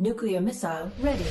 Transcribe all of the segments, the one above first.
Nuclear missile ready.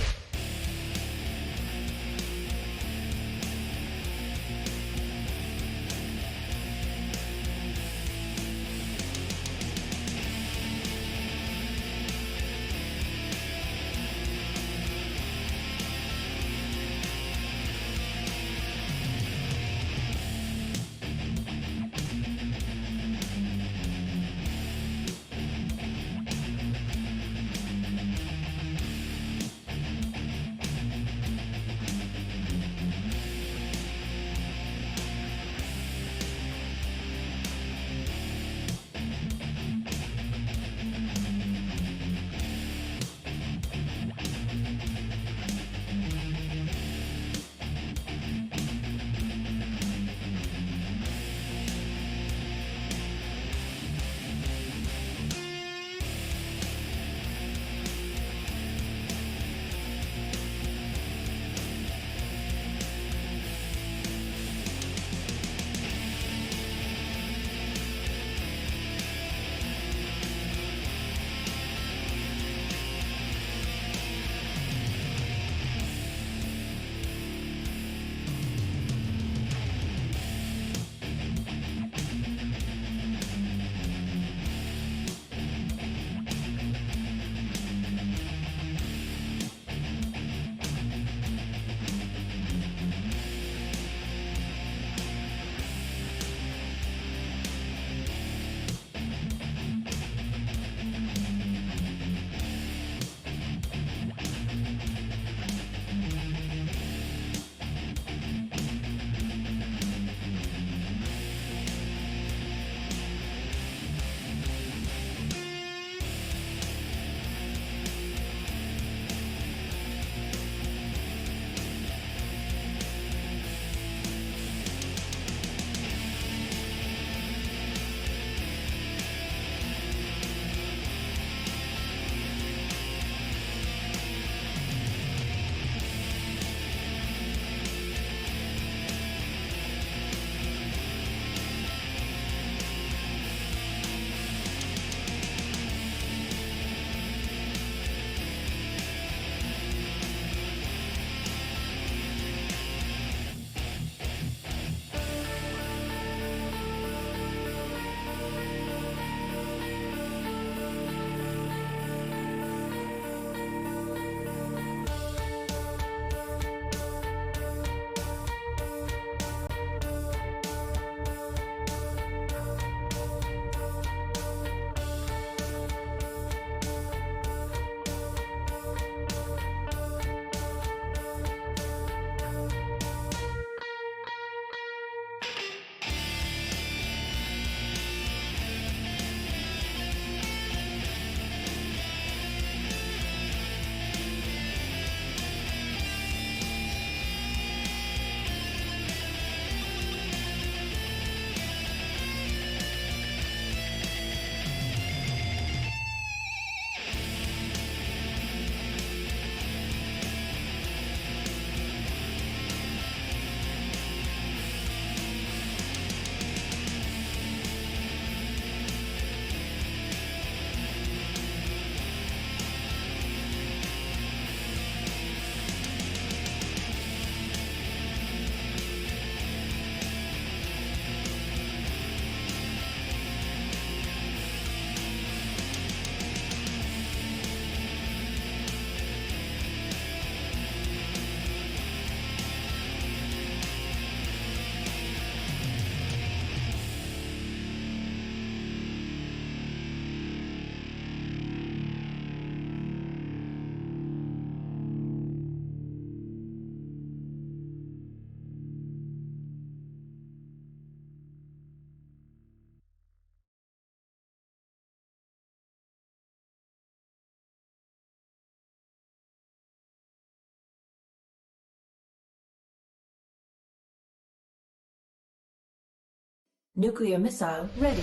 Nuclear missile ready.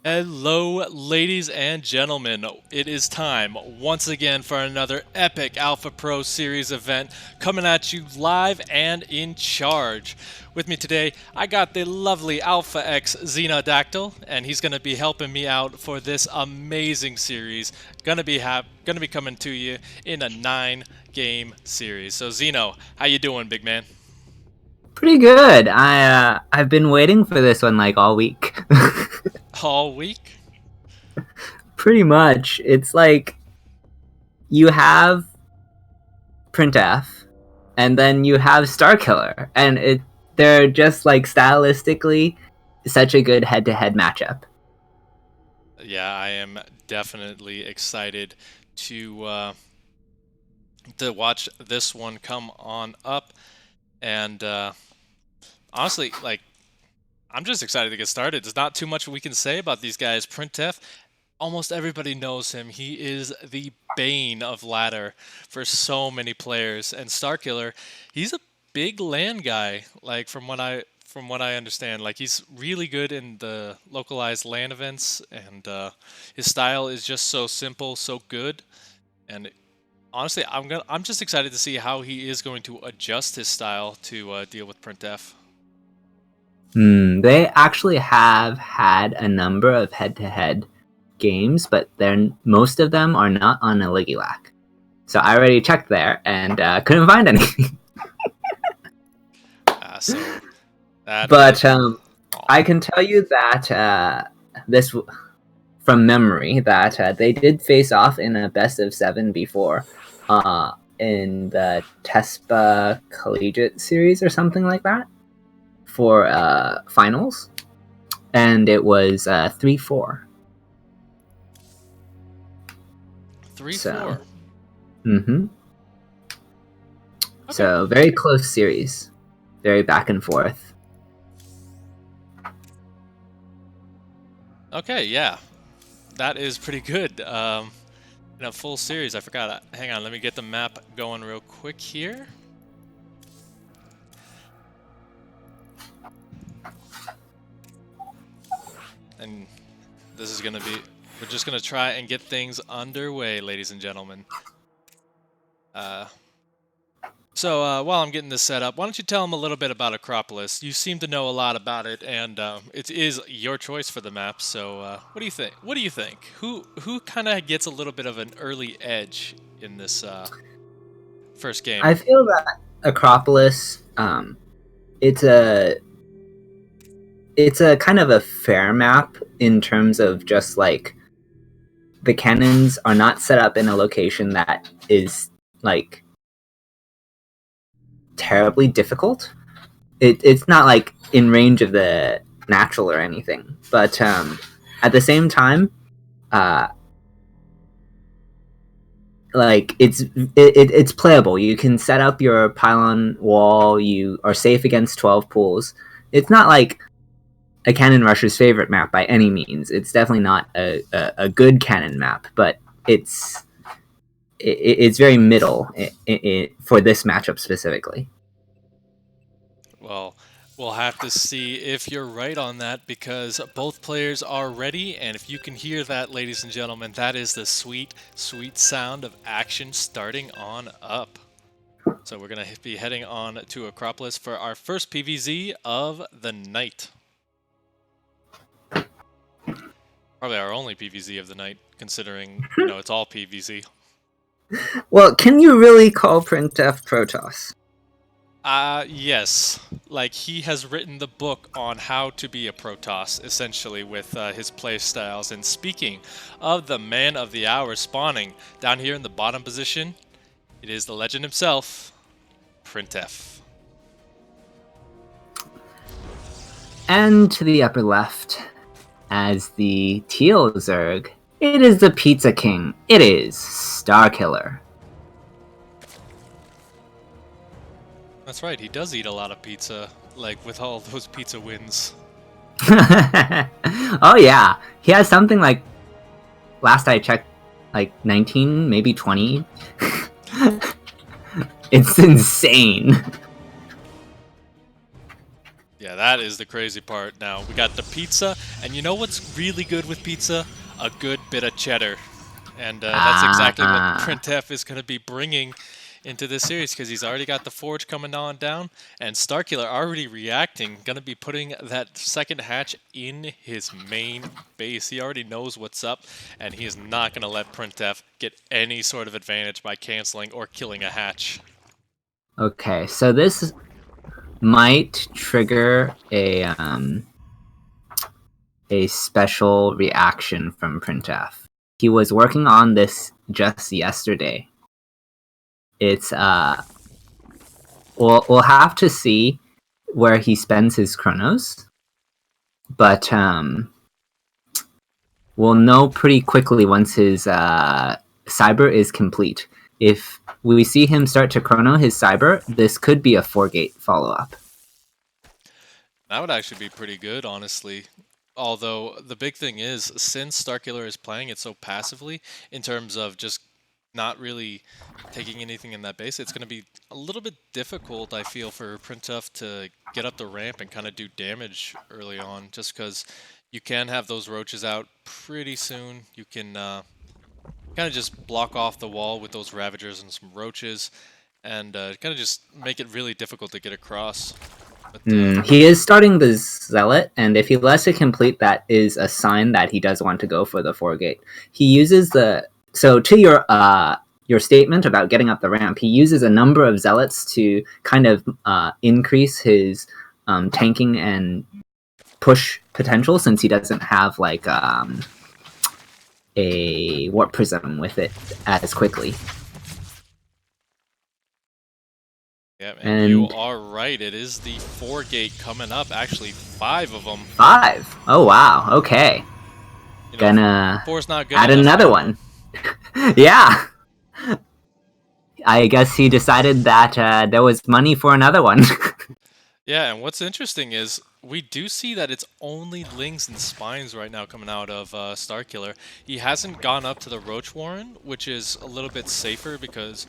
Hello, ladies and gentlemen. It is time once again for another epic Alpha Pro Series event coming at you live and in charge. With me today, I got the lovely Alpha X Xenodactyl, and he's going to be helping me out for this amazing series. Gonna be coming to you in a 9-game series. So Xeno, how you doing, big man? Pretty good. I've been waiting for this one like all week. All week? Pretty much. It's like you have printf and then you have starkiller and they're just like stylistically such a good head-to-head matchup. Yeah, I am definitely excited to watch this one come on up. And honestly, like, I'm just excited to get started. There's not too much we can say about these guys. printf, almost everybody knows him. He is the bane of ladder for so many players. And starkiller, he's a big land guy. Like from what I understand, like he's really good in the localized land events, and his style is just so simple, so good. And honestly, I'm just excited to see how he is going to adjust his style to deal with printf. They actually have had a number of head-to-head games, but most of them are not on Aligulac. So I already checked there and couldn't find any. So that is. But I can tell you that this from memory that they did face off in a best of 7 before in the Tespa Collegiate Series or something like that for finals, and it was 3-4. 3-4. So, mm-hmm. Okay. So very close series, very back and forth. Okay, yeah. That is pretty good. In a full series, I forgot. Hang on, let me get the map going real quick here. And this is gonna be, we're just gonna try and get things underway, ladies and gentlemen. So while I'm getting this set up, why don't you tell them a little bit about Acropolis? You seem to know a lot about it, and it is your choice for the map. So what do you think? What do you think? Who kind of gets a little bit of an early edge in this first game? I feel that Acropolis, it's a it's a kind of a fair map in terms of just like the cannons are not set up in a location that is like terribly difficult. It's not like in range of the natural or anything, but at the same time, uh, like it's playable. You can set up your pylon wall. You are safe against 12 pools. It's not like a Cannon Rusher's favorite map by any means. It's definitely not a good Cannon map, but it's very middle for this matchup specifically. Well, we'll have to see if you're right on that, because both players are ready, and if you can hear that, ladies and gentlemen, that is the sweet, sweet sound of action starting on up. So we're going to be heading on to Acropolis for our first PVZ of the night. Probably our only PVZ of the night, considering, it's all PVZ. Well, can you really call printf Protoss? Yes. Like, he has written the book on how to be a Protoss, essentially, with his play styles. And speaking of the man of the hour spawning, down here in the bottom position, it is the legend himself, printf. And to the upper left, as the teal Zerg, it is the Pizza King. It is Starkiller. That's right, he does eat a lot of pizza, like, with all those pizza wins. Oh yeah, he has something like, last I checked, like 19, maybe 20. It's insane. Yeah, that is the crazy part. Now, we got the pizza, and you know what's really good with pizza? A good bit of cheddar. And that's exactly what printf is going to be bringing into this series, because he's already got the forge coming on down, and starkiller already reacting, going to be putting that second hatch in his main base. He already knows what's up, and he is not going to let printf get any sort of advantage by canceling or killing a hatch. Okay, so this might trigger a special reaction from printf. He was working on this just yesterday. It's we'll have to see where he spends his chronos, but we'll know pretty quickly once his cyber is complete. If we see him start to chrono his cyber, this could be a 4-gate follow-up. That would actually be pretty good, honestly. Although the big thing is, since starkiller is playing it so passively, in terms of just not really taking anything in that base, it's going to be a little bit difficult, I feel, for printf to get up the ramp and kind of do damage early on, just because you can have those roaches out pretty soon. You can kind of just block off the wall with those ravagers and some roaches, and kind of just make it really difficult to get across. But, he is starting the zealot, and if he lets it complete, that is a sign that he does want to go for the 4-gate. He uses to your statement about getting up the ramp, he uses a number of zealots to kind of increase his tanking and push potential, since he doesn't have like a warp prism with it as quickly. Yeah, and you are right. It is the 4-gate coming up. Actually, 5 of them. 5? Oh, wow. Okay. You know, Gonna 4's not good add enough another now. one. Yeah. I guess he decided that there was money for another one. Yeah, and what's interesting is we do see that it's only Lings and Spines right now coming out of Starkiller. He hasn't gone up to the Roach Warren, which is a little bit safer, because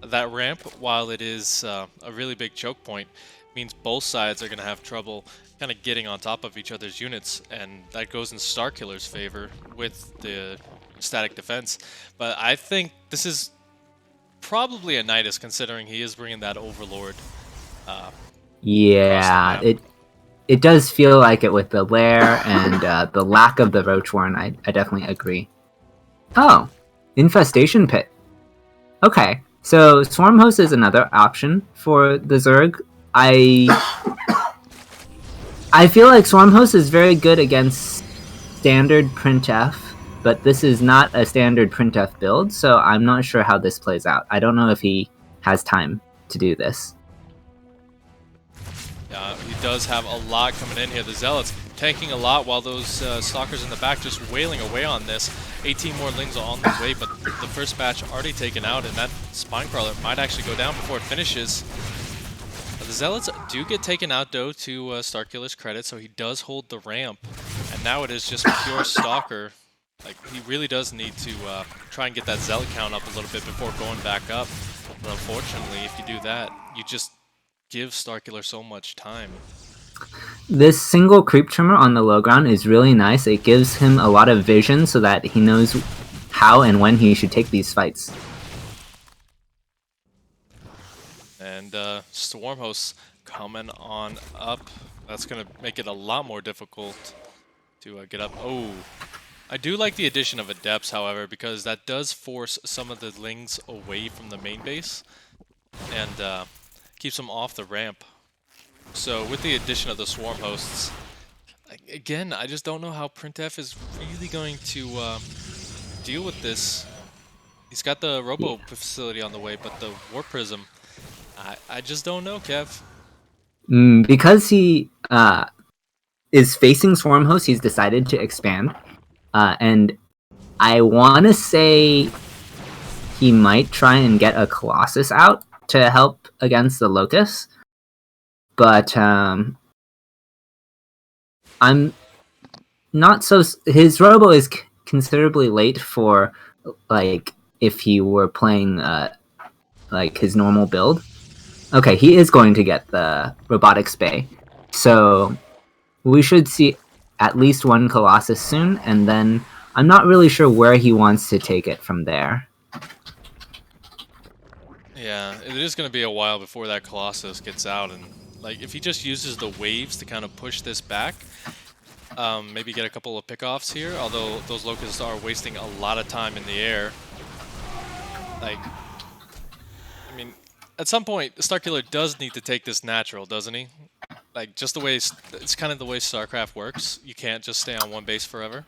that ramp, while it is a really big choke point, means both sides are going to have trouble kind of getting on top of each other's units, and that goes in Starkiller's favor with the static defense. But I think this is probably a Nidus, considering he is bringing that Overlord. Yeah, it does feel like it with the lair and the lack of the Roach Warren. I definitely agree. Oh, Infestation Pit. Okay, so Swarm Host is another option for the Zerg. I feel like Swarm Host is very good against standard printf, but this is not a standard printf build, so I'm not sure how this plays out. I don't know if he has time to do this. He does have a lot coming in here. The Zealots tanking a lot, while those Stalkers in the back just wailing away on this. 18 more Lings are on the way, but the first batch already taken out, and that Spinecrawler might actually go down before it finishes. The Zealots do get taken out, though, to Starkiller's credit, so he does hold the ramp. And now it is just pure Stalker. Like, he really does need to try and get that Zealot count up a little bit before going back up. But unfortunately, if you do that, you just give Starkiller so much time. This single creep trimmer on the low ground is really nice. It gives him a lot of vision so that he knows how and when he should take these fights. And Stormhost coming on up. That's going to make it a lot more difficult to get up. Oh, I do like the addition of Adepts, however, because that does force some of the Lings away from the main base and keeps them off the ramp. So with the addition of the Swarm Hosts, again, I just don't know how printf is really going to deal with this. He's got the Robo facility on the way, but the Warp Prism, I just don't know, Kev. Because he is facing Swarm Host, he's decided to expand. And I want to say he might try and get a Colossus out to help against the Locust. But I'm not so... His Robo is considerably late for, like, if he were playing, like, his normal build. Okay, he is going to get the Robotics Bay. So we should see at least one Colossus soon, and then I'm not really sure where he wants to take it from there. Yeah, it is going to be a while before that Colossus gets out, and like if he just uses the waves to kind of push this back, maybe get a couple of pickoffs here. Although those locusts are wasting a lot of time in the air. Like, I mean, at some point, starkiller does need to take this natural, doesn't he? Like just the way it's kind of the way StarCraft works. You can't just stay on one base forever.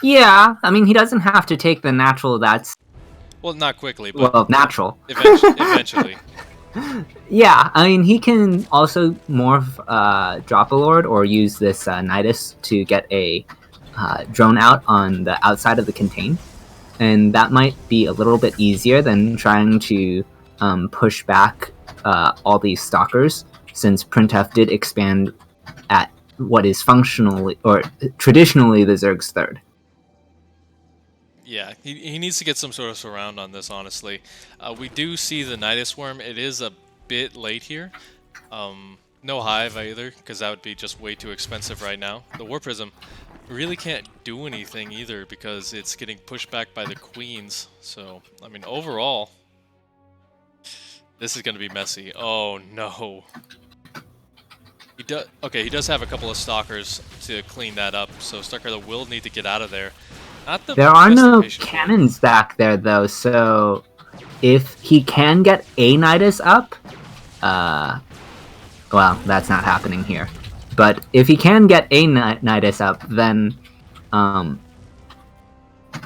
Yeah. I mean, he doesn't have to take the natural. That's Well, not quickly, but well, natural. eventually. Yeah, I mean, he can also morph Drop a Lord or use this Nidus to get a drone out on the outside of the contain. And that might be a little bit easier than trying to push back all these stalkers, since printf did expand at what is functionally or traditionally the Zerg's third. Yeah, he needs to get some sort of surround on this, honestly. We do see the Nidus Worm. It is a bit late here. No Hive either, because that would be just way too expensive right now. The War Prism really can't do anything either because it's getting pushed back by the Queens. So, I mean, overall, this is going to be messy. Oh, no. He does have a couple of Stalkers to clean that up, so Starkiller will need to get out of there. There are no cannons back there, though, so if he can get a Nidus up, well, that's not happening here. But if he can get a Nidus up, then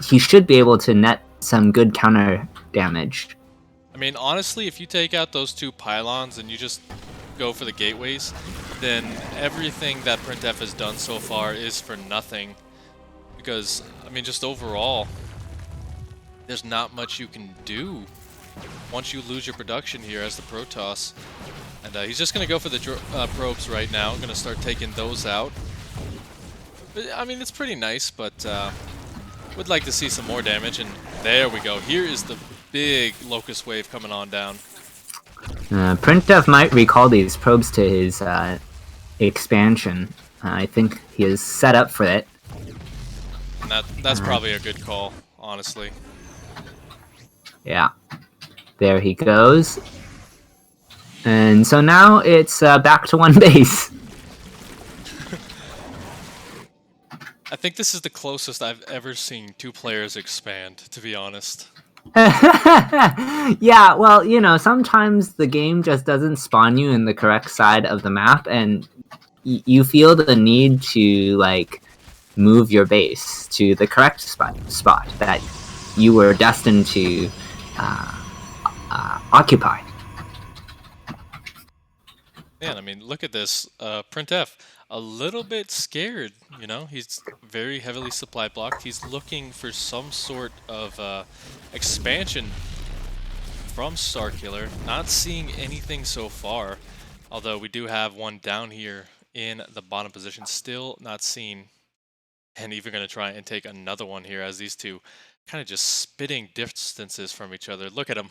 he should be able to net some good counter damage. I mean, honestly, if you take out those two pylons and you just go for the gateways, then everything that printf has done so far is for nothing. Because, I mean, just overall, there's not much you can do once you lose your production here as the Protoss. And he's just going to go for the probes right now. Going to start taking those out. But, I mean, it's pretty nice, but would like to see some more damage. And there we go. Here is the big Locust Wave coming on down. printf might recall these probes to his expansion. I think he is set up for it. And that's probably a good call, honestly. Yeah. There he goes. And so now it's back to one base. I think this is the closest I've ever seen two players expand, to be honest. Yeah, well, you know, sometimes the game just doesn't spawn you in the correct side of the map, and you feel the need to, like, move your base to the correct spot that you were destined to occupy. Man, I mean, look at this. printf, a little bit scared, you know? He's very heavily supply blocked. He's looking for some sort of expansion from Starkiller. Not seeing anything so far, although we do have one down here in the bottom position. Still not seen. And even going to try and take another one here as these two kind of just spitting distances from each other. Look at them,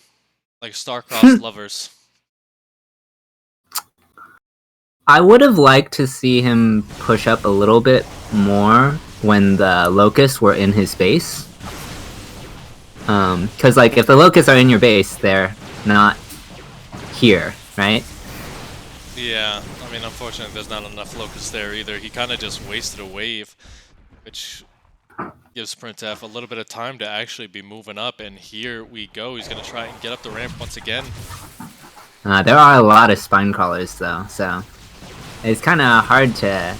like star-crossed lovers. I would have liked to see him push up a little bit more when the Locusts were in his base. Because, like, if the Locusts are in your base, they're not here, right? Yeah, I mean, unfortunately, there's not enough Locusts there either. He kind of just wasted a wave, which gives printf a little bit of time to actually be moving up, and here we go. He's going to try and get up the ramp once again. There are a lot of spine crawlers, though, so it's kind of hard to...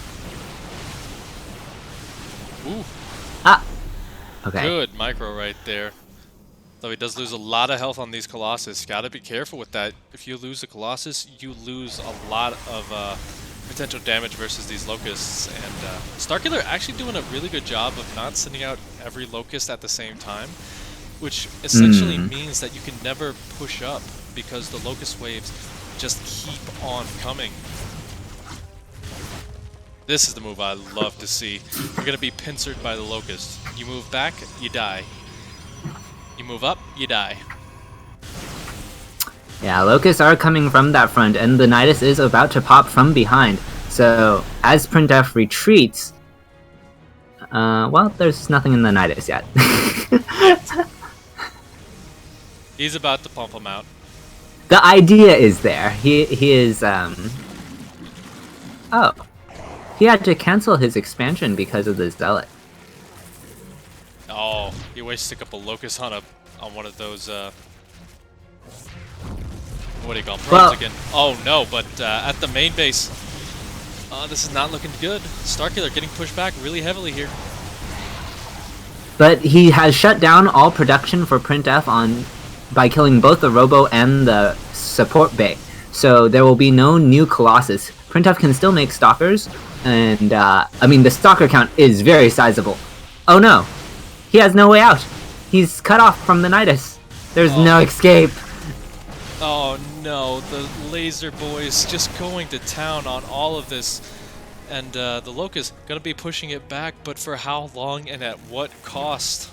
Ooh. Ah! Okay. Good micro right there. Though he does lose a lot of health on these Colossus. Gotta be careful with that. If you lose a Colossus, you lose a lot of potential damage versus these Locusts. And Starkiller actually doing a really good job of not sending out every Locust at the same time, which essentially means that you can never push up because the Locust waves just keep on coming. This is the move I love to see. You're going to be pincered by the Locust. You move back, you die. You move up, you die. Yeah, Locusts are coming from that front, and the Nidus is about to pop from behind. So, as printf retreats... well, there's nothing in the Nidus yet. He's about to pump him out. The idea is there. He is, Oh. He had to cancel his expansion because of the Zealot. Oh, he wasted a couple locusts on one of those, what do you call them? Probes again. Oh no, but at the main base, this is not looking good. Starkiller getting pushed back really heavily here. But he has shut down all production for printf by killing both the Robo and the support bay. So there will be no new Colossus. Printf can still make Stalkers, and I mean the Stalker count is very sizable. Oh no, he has no way out. He's cut off from the Nidus. There's no escape. Oh no, the laser boys just going to town on all of this. And the Locust gonna be pushing it back, but for how long and at what cost?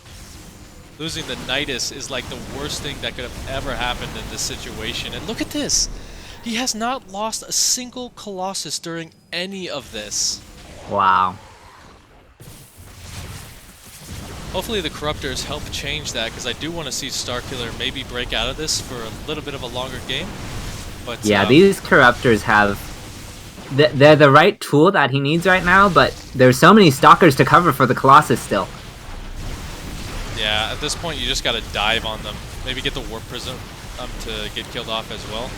Losing the Nidus is like the worst thing that could have ever happened in this situation. And look at this! He has not lost a single Colossus during any of this. Wow. Hopefully the Corruptors help change that, because I do want to see Starkiller maybe break out of this for a little bit of a longer game. But yeah, these Corruptors have... They're the right tool that he needs right now, but there's so many Stalkers to cover for the Colossus still. Yeah, at this point you just gotta dive on them. Maybe get the Warp Prism to get killed off as well.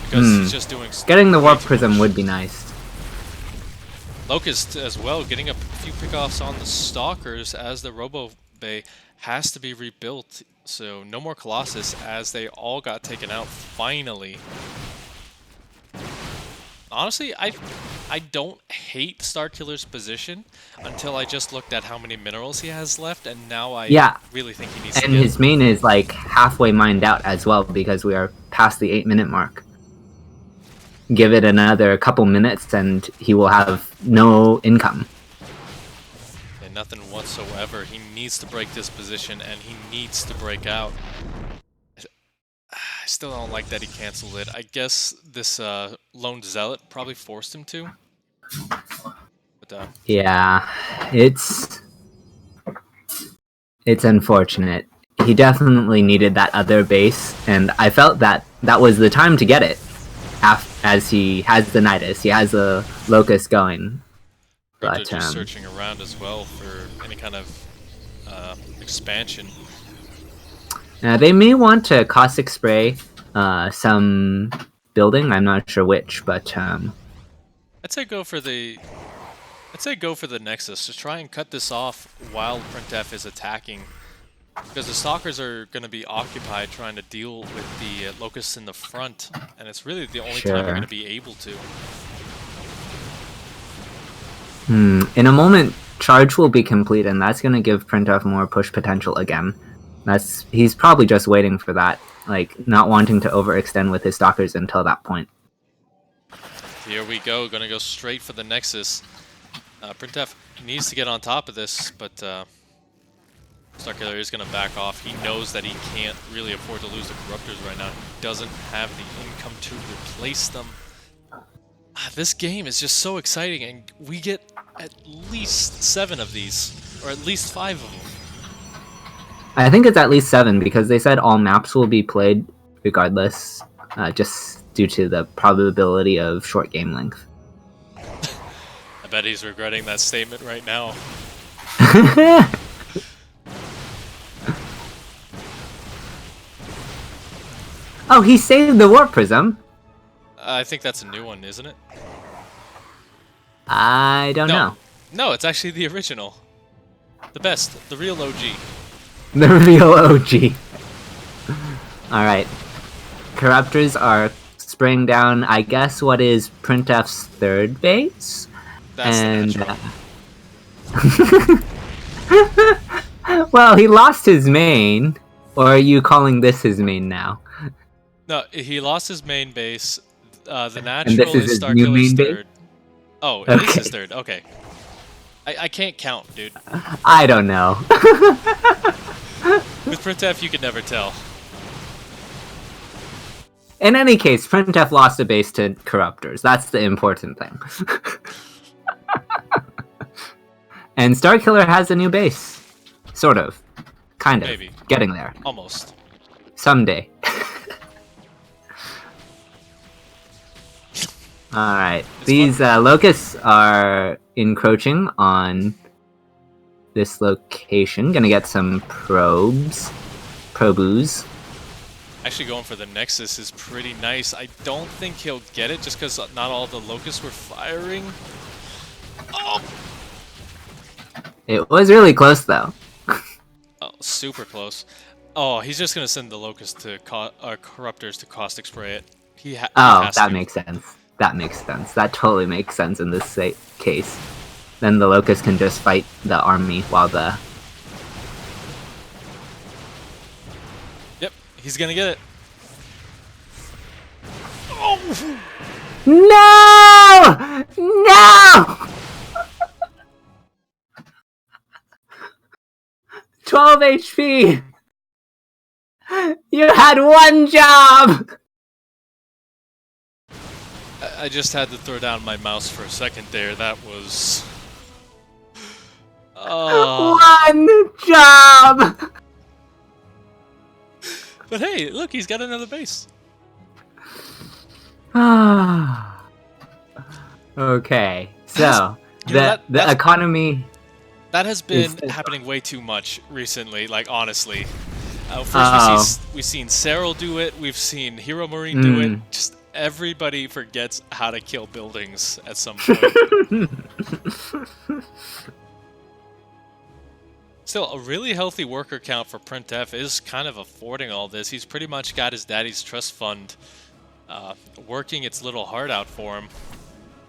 Because he's just doing... Getting the Warp Prism would be nice. Locust as well, getting a few pickoffs on the Stalkers as the Robo Bay has to be rebuilt. So no more Colossus as they all got taken out finally. Honestly, I don't hate Starkiller's position until I just looked at how many minerals he has left, and now I really think he needs to and his main is like halfway mined out as well, because we are past the 8-minute mark. Give it another couple minutes and he will have no income. And nothing whatsoever. He needs to break this position, and he needs to break out. I still don't like that he canceled it. I guess this lone Zealot probably forced him to. But, yeah, it's unfortunate. He definitely needed that other base, and I felt that that was the time to get it. As he has the Nidus, he has the Locust going. But just searching around as well for any kind of expansion. They may want to caustic spray some building. I'm not sure which, but I'd say go for the Nexus. Just try and cut this off while printf is attacking, because the Stalkers are going to be occupied trying to deal with the Locusts in the front, and it's really the only time you're going to be able to. In a moment, charge will be complete, and that's going to give printf more push potential again. He's probably just waiting for that, like not wanting to overextend with his Stalkers until that point. Here we go, gonna go straight for the Nexus. printf needs to get on top of this, but Starkiller is gonna back off. He knows that he can't really afford to lose the Corruptors right now. He doesn't have the income to replace them. This game is just so exciting, and we get at least 7 of these, or at least 5 of them. I think it's at least 7, because they said all maps will be played regardless, just due to the probability of short game length. I bet he's regretting that statement right now. Oh, he saved the Warp Prism! I think that's a new one, isn't it? I don't know. No, it's actually the original. The best, the real OG. The real OG. Alright. Corruptors are spraying down, I guess, what is printf's 3rd base? That's well, he lost his main. Or are you calling this his main now? No, he lost his main base. The natural is Starkiller's 3rd. Base? Oh, it is his 3rd. Okay. I can't count, dude. I don't know. With printf, you can never tell. In any case, printf lost a base to corruptors. That's the important thing. And Starkiller has a new base. Sort of. Kind of. Maybe. Getting there. Almost. Someday. Alright. These locusts are encroaching on this location. Gonna get some probes. Probos. Actually going for the Nexus is pretty nice. I don't think he'll get it just because not all the locusts were firing. Oh! It was really close, though. Oh, super close. Oh, he's just gonna send the locusts to corruptors to caustic spray it. He has that to. makes sense. That makes sense. That totally makes sense in this case. Then the locust can just fight the army while the... Yep, he's gonna get it. Oh! No! No! 12 HP! You had one job! I just had to throw down my mouse for a second there. That was... One job! But hey, look, he's got another base. Okay, so the economy... That has been happening way too much recently, like, honestly. First, we've seen Cyril do it, we've seen Hero Marine do it. Just everybody forgets how to kill buildings at some point. Still, a really healthy worker count for printf is kind of affording all this. He's pretty much got his daddy's trust fund working its little heart out for him.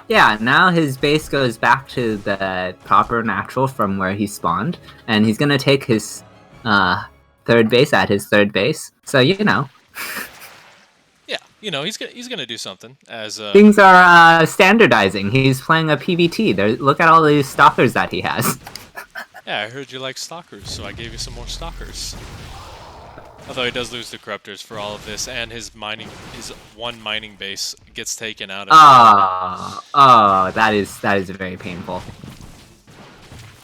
Yeah, now his base goes back to the proper natural from where he spawned, and he's gonna take his third base at his third base. So you know. Yeah, you know, he's gonna do something as things are standardizing. He's playing a PvT. Look at all these stalkers that he has. Yeah, I heard you like stalkers, so I gave you some more stalkers. Although he does lose the corruptors for all of this, and his one mining base gets taken out of. That is very painful.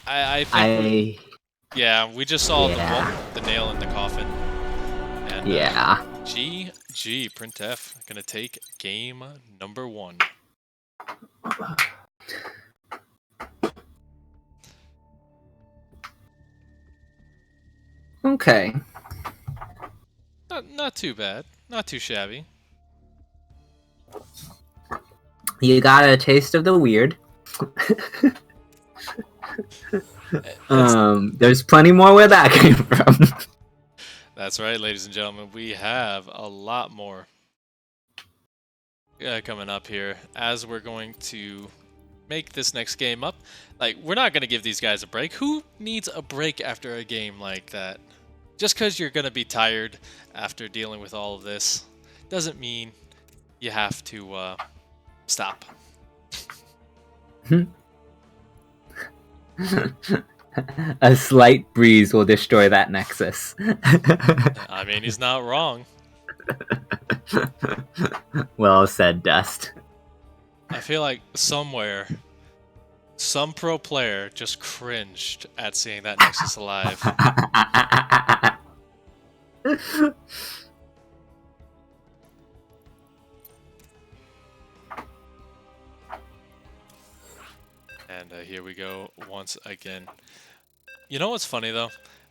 I think yeah, we just saw the nail in the coffin. And, yeah. GG, printf gonna take game number 1. Okay. Not too bad. Not too shabby. You got a taste of the weird. There's plenty more where that came from. That's right, ladies and gentlemen. We have a lot more coming up here as we're going to make this next game up. Like, we're not going to give these guys a break. Who needs a break after a game like that? Just because you're going to be tired after dealing with all of this doesn't mean you have to stop. A slight breeze will destroy that nexus. I mean, he's not wrong. Well said, Dust. I feel like somewhere, some pro player just cringed at seeing that nexus alive. And here we go once again. You know what's funny though?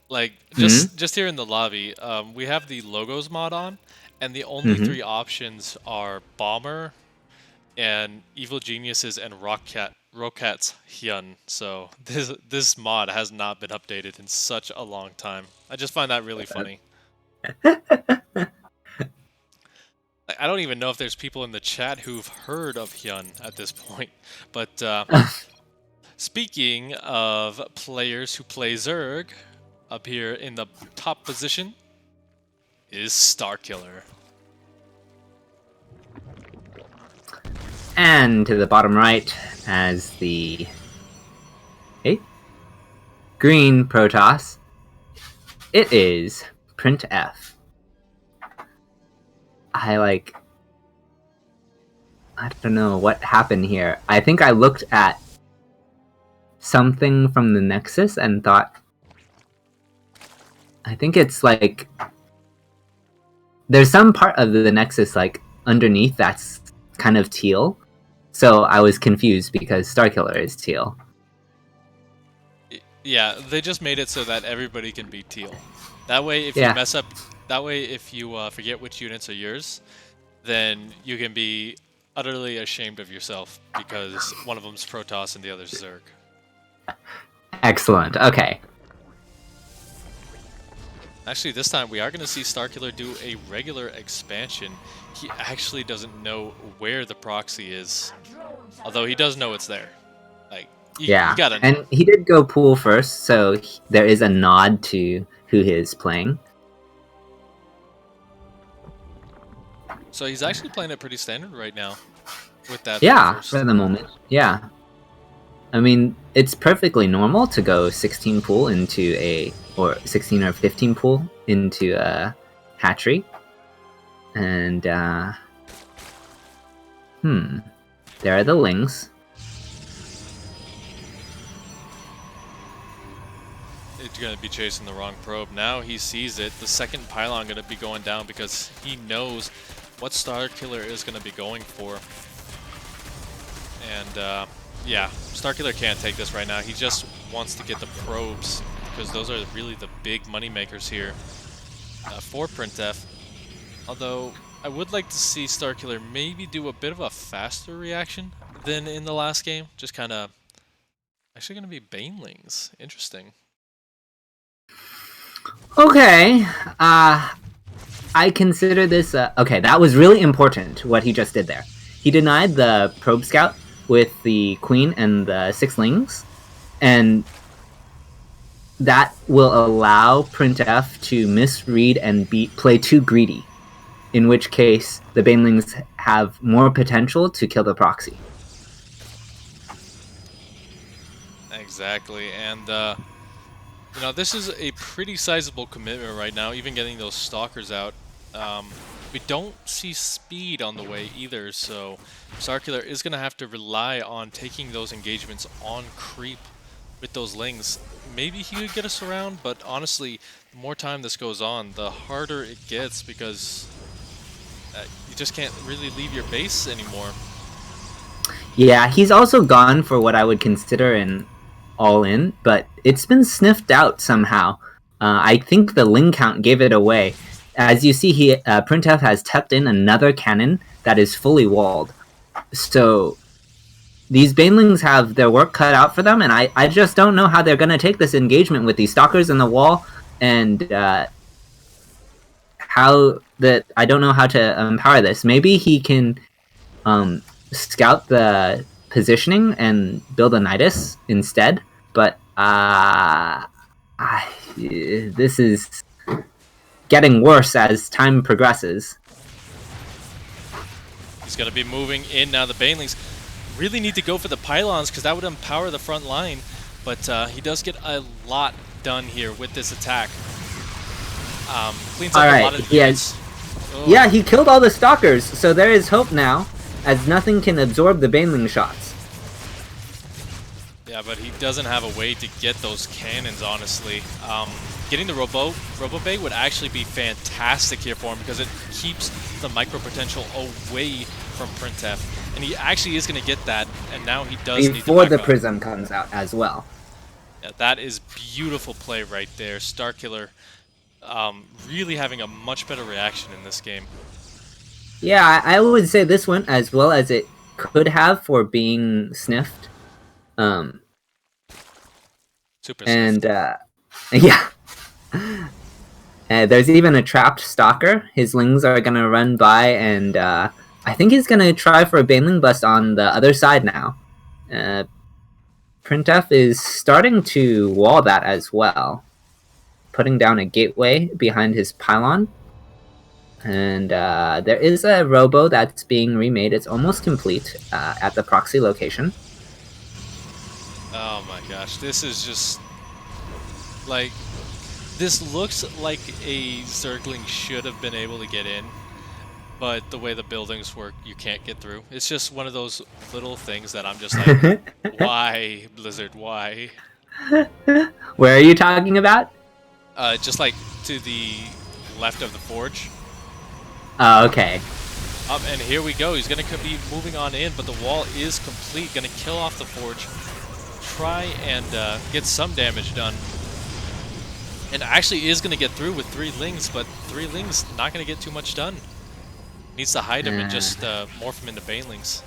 Like just here in the lobby, we have the logos mod on, and the only 3 options are Bomber, and Evil Geniuses, and Rokat's Hyun. So this mod has not been updated in such a long time. I just find that really funny. I don't even know if there's people in the chat who've heard of Hyun at this point. But speaking of players who play Zerg, up here in the top position is Starkiller. And to the bottom right as the green Protoss, it is printf. I don't know what happened here. I think I looked at something from the Nexus and thought, I think it's like there's some part of the Nexus like underneath that's kind of teal. So I was confused because Starkiller is teal. Yeah, they just made it so that everybody can be teal. That way, if Yeah. you mess up, that way if you forget which units are yours, then you can be utterly ashamed of yourself because one of them's Protoss and the other's Zerg. Excellent. Okay. Actually, this time we are going to see Starkiller do a regular expansion. He actually doesn't know where the proxy is, although he does know it's there. Like, you gotta know. And he did go pool first, so there is a nod to who he is playing. So he's actually playing it pretty standard right now with that. Yeah, first. for the moment. Yeah. I mean, it's perfectly normal to go 16 pool into or 16 or 15 pool into a hatchery. And, there are the lings. It's going to be chasing the wrong probe. Now he sees it. The second pylon going to be going down because he knows what Starkiller is going to be going for. And, yeah, Starkiller can't take this right now. He just wants to get the probes because those are really the big money makers here for printf. Although I would like to see Starkiller maybe do a bit of a faster reaction than in the last game. Just kind of actually going to be Banelings. Interesting. Okay. I consider this okay, that was really important what he just did there. He denied the probe scout with the queen and the 6 lings, and that will allow printf to misread and play too greedy, in which case the banelings have more potential to kill the proxy. Exactly, and you know, this is a pretty sizable commitment right now, even getting those stalkers out. We don't see speed on the way either, so Starkiller is going to have to rely on taking those engagements on creep with those lings. Maybe he could get us around, but honestly, the more time this goes on, the harder it gets because you just can't really leave your base anymore. Yeah, he's also gone for what I would consider an all-in, but it's been sniffed out somehow. I think the ling count gave it away. As you see, printf has tucked in another cannon that is fully walled. So these banelings have their work cut out for them, and I just don't know how they're going to take this engagement with these stalkers in the wall, and I don't know how to empower this. Maybe he can scout the positioning and build a Nidus instead, but this is getting worse as time progresses. He's going to be moving in now. The Banelings really need to go for the pylons because that would empower the front line, but he does get a lot done here with this attack. Cleans up a lot of units. Yeah, he killed all the stalkers, so there is hope now, as nothing can absorb the Baneling shots. Yeah, but he doesn't have a way to get those cannons, honestly. Getting the Robo-Bay would actually be fantastic here for him because it keeps the micro potential away from printf. And he actually is going to get that, and now he does need before the backup. Prism comes out as well. Yeah, that is beautiful play right there. Starkiller really having a much better reaction in this game. Yeah, I would say this went as well as it could have for being sniffed. Super and sniffed. Yeah. There's even a trapped stalker. His lings are gonna run by, and I think he's gonna try for a Baneling bust on the other side now. printf is starting to wall that as well, putting down a gateway behind his pylon. And there is a robo that's being remade. It's almost complete at the proxy location. Oh my gosh, this is just like, this looks like a Zergling should have been able to get in, but the way the buildings work, you can't get through. It's just one of those little things that I'm just like, why, Blizzard, why? Where are you talking about? Just like to the left of the forge. Oh, okay. And here we go. He's going to be moving on in, but the wall is complete. Going to kill off the forge. Try and get some damage done. And actually is going to get through with 3 lings, but 3 lings not going to get too much done. Needs to hide him and just morph him into banelings.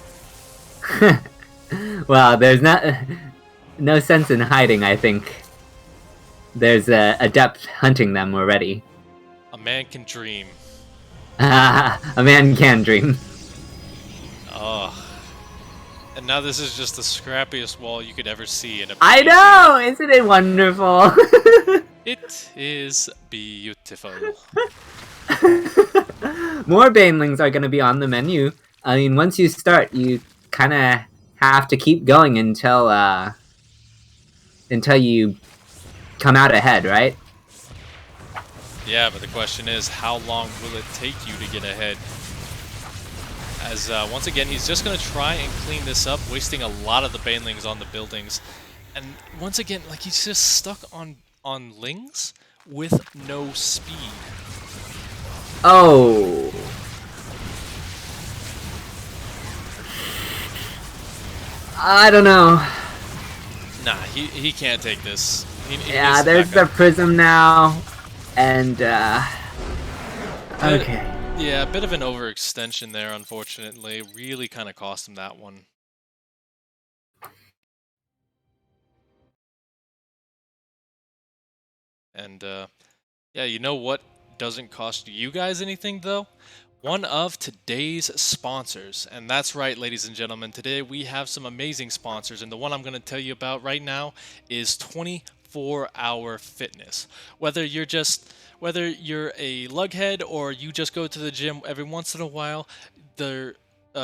Well, there's no sense in hiding, I think. There's a adept hunting them already. A man can dream. A man can dream. Oh. And now this is just the scrappiest wall you could ever see in a I know! Isn't it wonderful? It is beautiful. More banelings are going to be on the menu. I mean, once you start, you kind of have to keep going until you come out ahead, right? Yeah, but the question is, how long will it take you to get ahead? As once again, he's just going to try and clean this up, wasting a lot of the banelings on the buildings. And once again, like, he's just stuck on lings with no speed. Oh. I don't know. Nah, he can't take this. Yeah, there's the prism now. And, okay. Yeah, a bit of an overextension there, unfortunately. Really kind of cost him that one. And, yeah, you know what doesn't cost you guys anything, though? One of today's sponsors. And that's right, ladies and gentlemen. Today we have some amazing sponsors, and the one I'm going to tell you about right now is 24-Hour Fitness. Whether you're a lughead or you just go to the gym every once in a while, the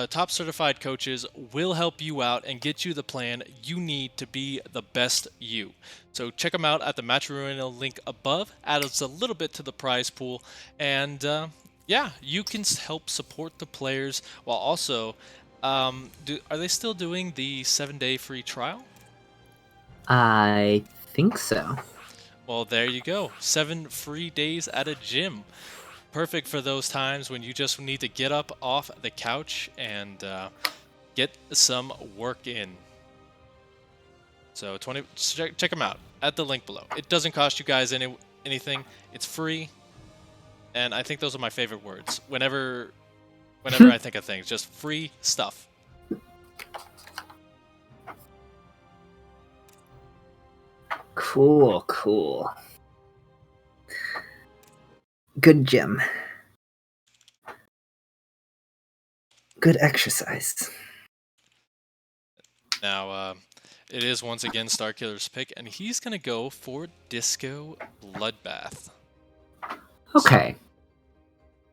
top certified coaches will help you out and get you the plan you need to be the best you. So check them out at the Match Arena link above. Adds a little bit to the prize pool, and yeah, you can help support the players while also, are they still doing the 7-day free trial? I think so. Well, there you go. 7 free days at a gym. Perfect for those times when you just need to get up off the couch and get some work in. So check them out at the link below. It doesn't cost you guys anything. It's free. And I think those are my favorite words. Whenever I think of things, just free stuff. Cool. Good gym. Good exercise. Now, it is once again Starkiller's pick, and he's going to go for Disco Bloodbath. Okay.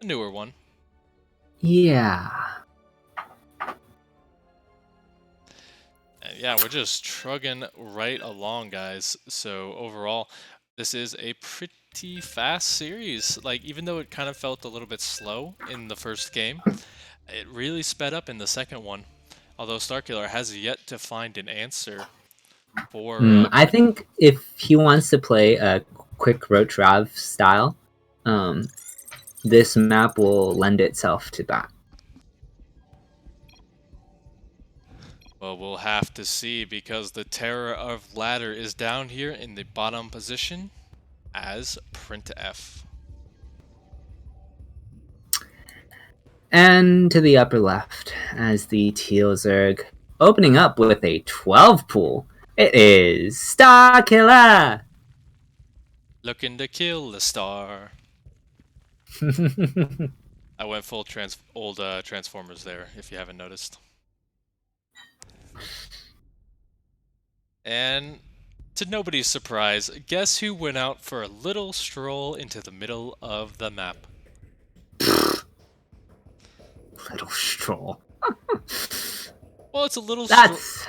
A newer one. Yeah. And yeah, we're just trugging right along, guys. So overall, this is a pretty fast series. Like, even though it kind of felt a little bit slow in the first game, it really sped up in the second one. Although Starkiller has yet to find an answer for... I think if he wants to play a quick Roach Rav style, this map will lend itself to that. Well, we'll have to see, because the Terror of Ladder is down here in the bottom position as printf. And to the upper left as the Teal Zerg opening up with a 12 pool. It is starkiller! Looking to kill the star. I went full old Transformers there, if you haven't noticed. And to nobody's surprise, guess who went out for a little stroll into the middle of the map? Little stroll. Well, it's a little that's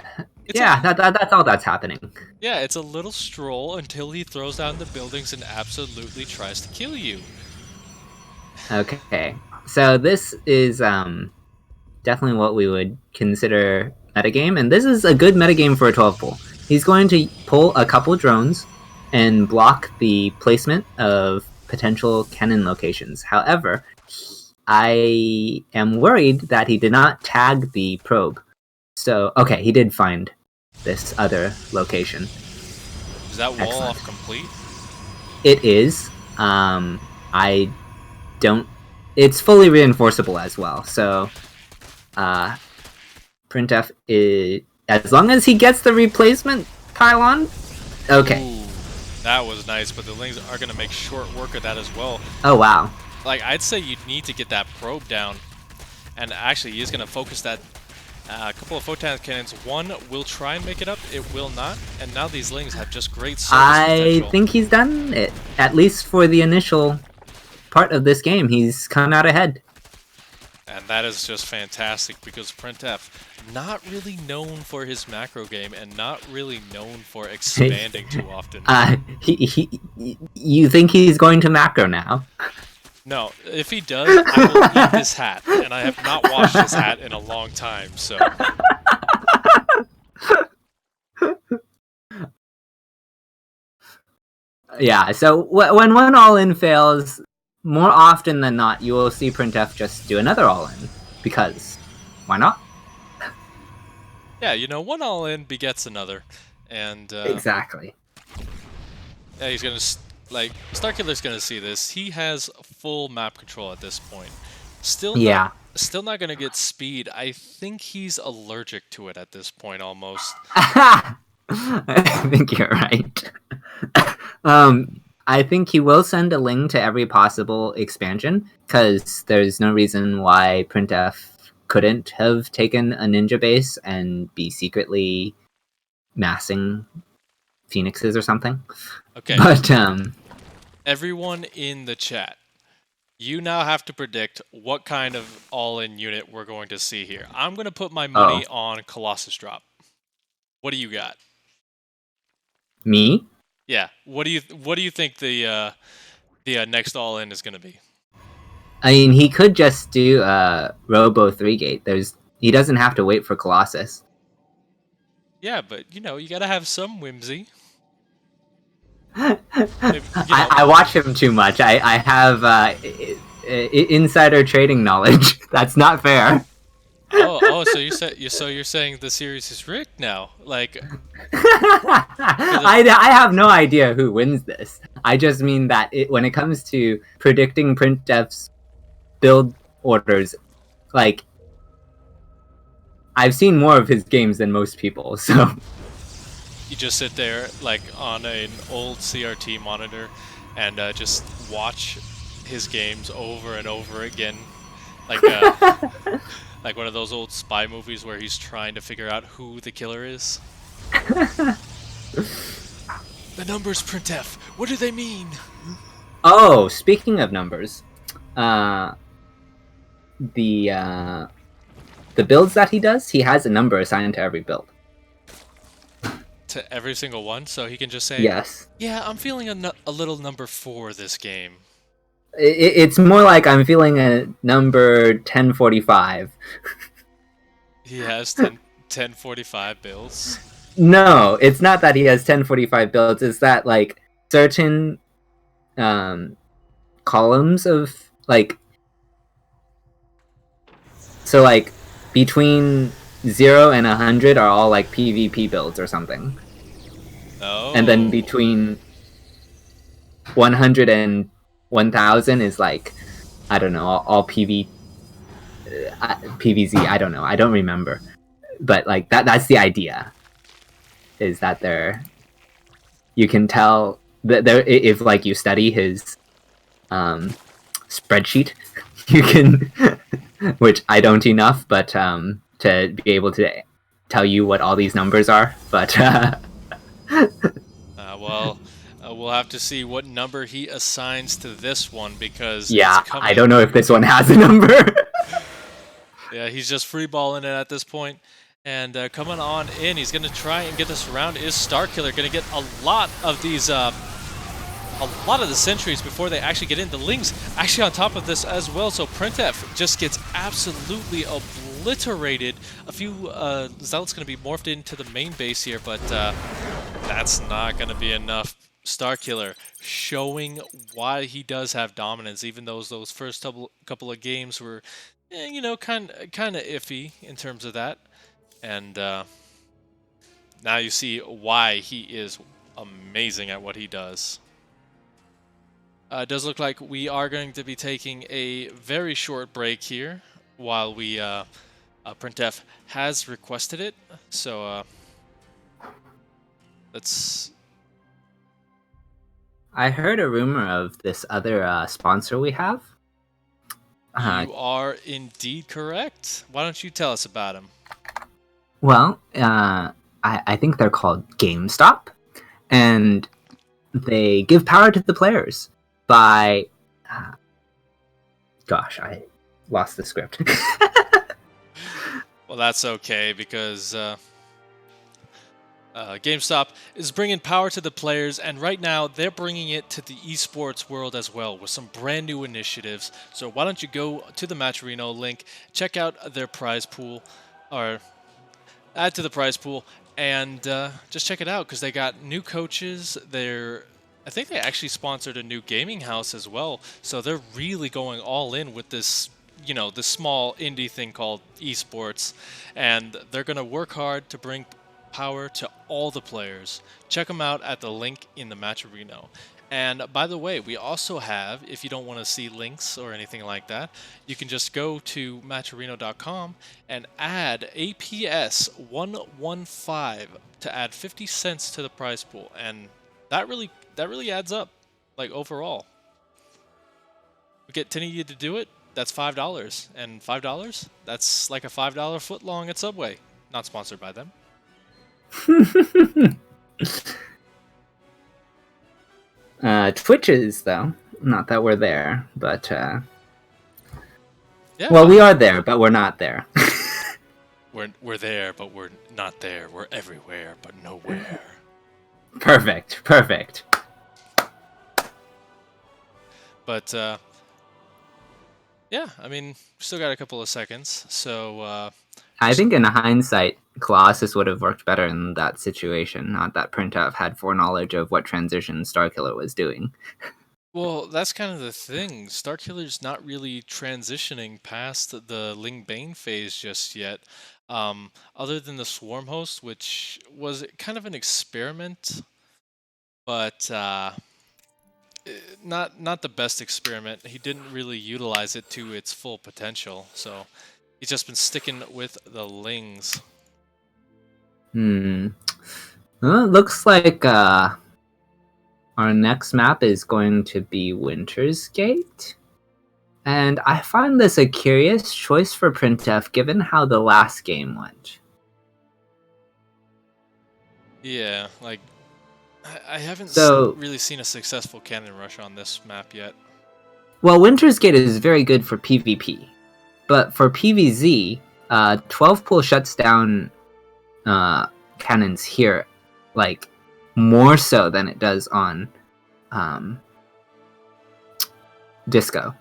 all that's happening. Yeah, it's a little stroll until he throws down the buildings and absolutely tries to kill you. Okay. So this is definitely what we would consider metagame, and this is a good metagame for a 12 pull. He's going to pull a couple drones and block the placement of potential cannon locations. However, I am worried that he did not tag the probe. So, okay, he did find this other location. Is that wall off complete? It is. I don't... It's fully reinforceable as well, so... printf is... As long as he gets the replacement pylon... Okay. Ooh, that was nice, but the Lings are going to make short work of that as well. Oh, wow. Like, I'd say you need to get that probe down. And actually, he's going to focus that... a couple of photon cannons. One will try and make it up. It will not. And now these Lings have just great service potential. I think he's done it. At least for the initial part of this game. He's come out ahead. And that is just fantastic because printf, not really known for his macro game and not really known for expanding too often. You think he's going to macro now? No, if he does, I will eat this hat, and I have not washed this hat in a long time, so... Yeah, so when one all-in fails, more often than not, you will see printf just do another all-in, because why not? Yeah, you know, one all-in begets another, and... exactly. Yeah, he's gonna... Like, starkiller's gonna see this. He has full map control at this point. Still not gonna get speed. I think he's allergic to it at this point, almost. I think you're right. I think he will send a Ling to every possible expansion, because there's no reason why printf couldn't have taken a ninja base and be secretly massing phoenixes or something. Okay. But, everyone in the chat, you now have to predict what kind of all-in unit we're going to see here. I'm going to put my money on Colossus Drop. What do you got? Me? Yeah. What do you think the next all-in is going to be? I mean, he could just do Robo 3-gate. He doesn't have to wait for Colossus. Yeah, but, you know, you got to have some whimsy. I watch him too much. I have insider trading knowledge. That's not fair. So you're saying the series is rigged now? Like, I have no idea who wins this. I just mean that when it comes to predicting printf's build orders, like, I've seen more of his games than most people, so. You just sit there, like, on an old CRT monitor and just watch his games over and over again. Like, like one of those old spy movies where he's trying to figure out who the killer is. The numbers, printf, what do they mean? Oh, speaking of numbers, the builds that he does, he has a number assigned to every build. To every single one, so he can just say, yes. Yeah, I'm feeling a little number 4 this game. It's more like I'm feeling a number 1045. He has 1045 builds? No, it's not that he has 1045 builds, it's that, like, certain columns of, like... So, like, between 0 and 100 are all, like, PvP builds or something. Oh. And then between 100 and 1000 is, like, I don't know, all PvZ, I don't know, I don't remember. But, like, that's the idea. Is that you can tell that if, like, you study his spreadsheet, you can, which I don't enough, but to be able to tell you what all these numbers are, but well, we'll have to see what number he assigns to this one, because yeah, I don't know if this one has a number. Yeah, he's just freeballing it at this point. And coming on in, he's going to try and get this round. Is Starkiller going to get a lot of these a lot of the sentries before they actually get in. The Lings actually on top of this as well, so printf just gets absolutely obliterated. A few Zealots going to be morphed into the main base here, but that's not going to be enough. Starkiller showing why he does have dominance, even though those first couple of games were, you know, kind of iffy in terms of that. And now you see why he is amazing at what he does. It does look like we are going to be taking a very short break here while we printf has requested it. So let's. I heard a rumor of this other sponsor we have. You are indeed correct. Why don't you tell us about him? Well, I think they're called GameStop, and they give power to the players by... gosh, I lost the script. Well, that's okay, because GameStop is bringing power to the players, and right now they're bringing it to the esports world as well with some brand new initiatives. So why don't you go to the Matcherino link, check out their prize pool, or add to the prize pool, and just check it out, because they got new coaches. I think they actually sponsored a new gaming house as well, so they're really going all in with this, you know, this small indie thing called esports, and they're going to work hard to bring power to all the players. Check them out at the link in the Matcherino. And by the way, we also have, if you don't want to see links or anything like that, you can just go to matcherino.com and add APS 115 to add 50 cents to the prize pool, and that really adds up, like, overall. We get 10 of you to do it, that's $5, and $5, that's like a $5 footlong at Subway. Not sponsored by them. Twitch is, though. Not that we're there, but yeah, well, we are there, but we're not there. we're there, but we're not there. We're everywhere, but nowhere. Perfect. But yeah, I mean, still got a couple of seconds, so I think in hindsight, Colossus would have worked better in that situation. Not that printf had foreknowledge of what transition Starkiller was doing. well, that's kind of the thing. Starkiller's not really transitioning past the Ling Bane phase just yet. Other than the Swarm Host, which was kind of an experiment, but not the best experiment. He didn't really utilize it to its full potential, so he's just been sticking with the Lings. Well, it looks like our next map is going to be Winter's Gate. And I find this a curious choice for printf given how the last game went. Yeah, like, I haven't really seen a successful cannon rush on this map yet. Well, Winter's Gate is very good for PvP. But for PvZ, 12 pool shuts down cannons here, like, more so than it does on Disco.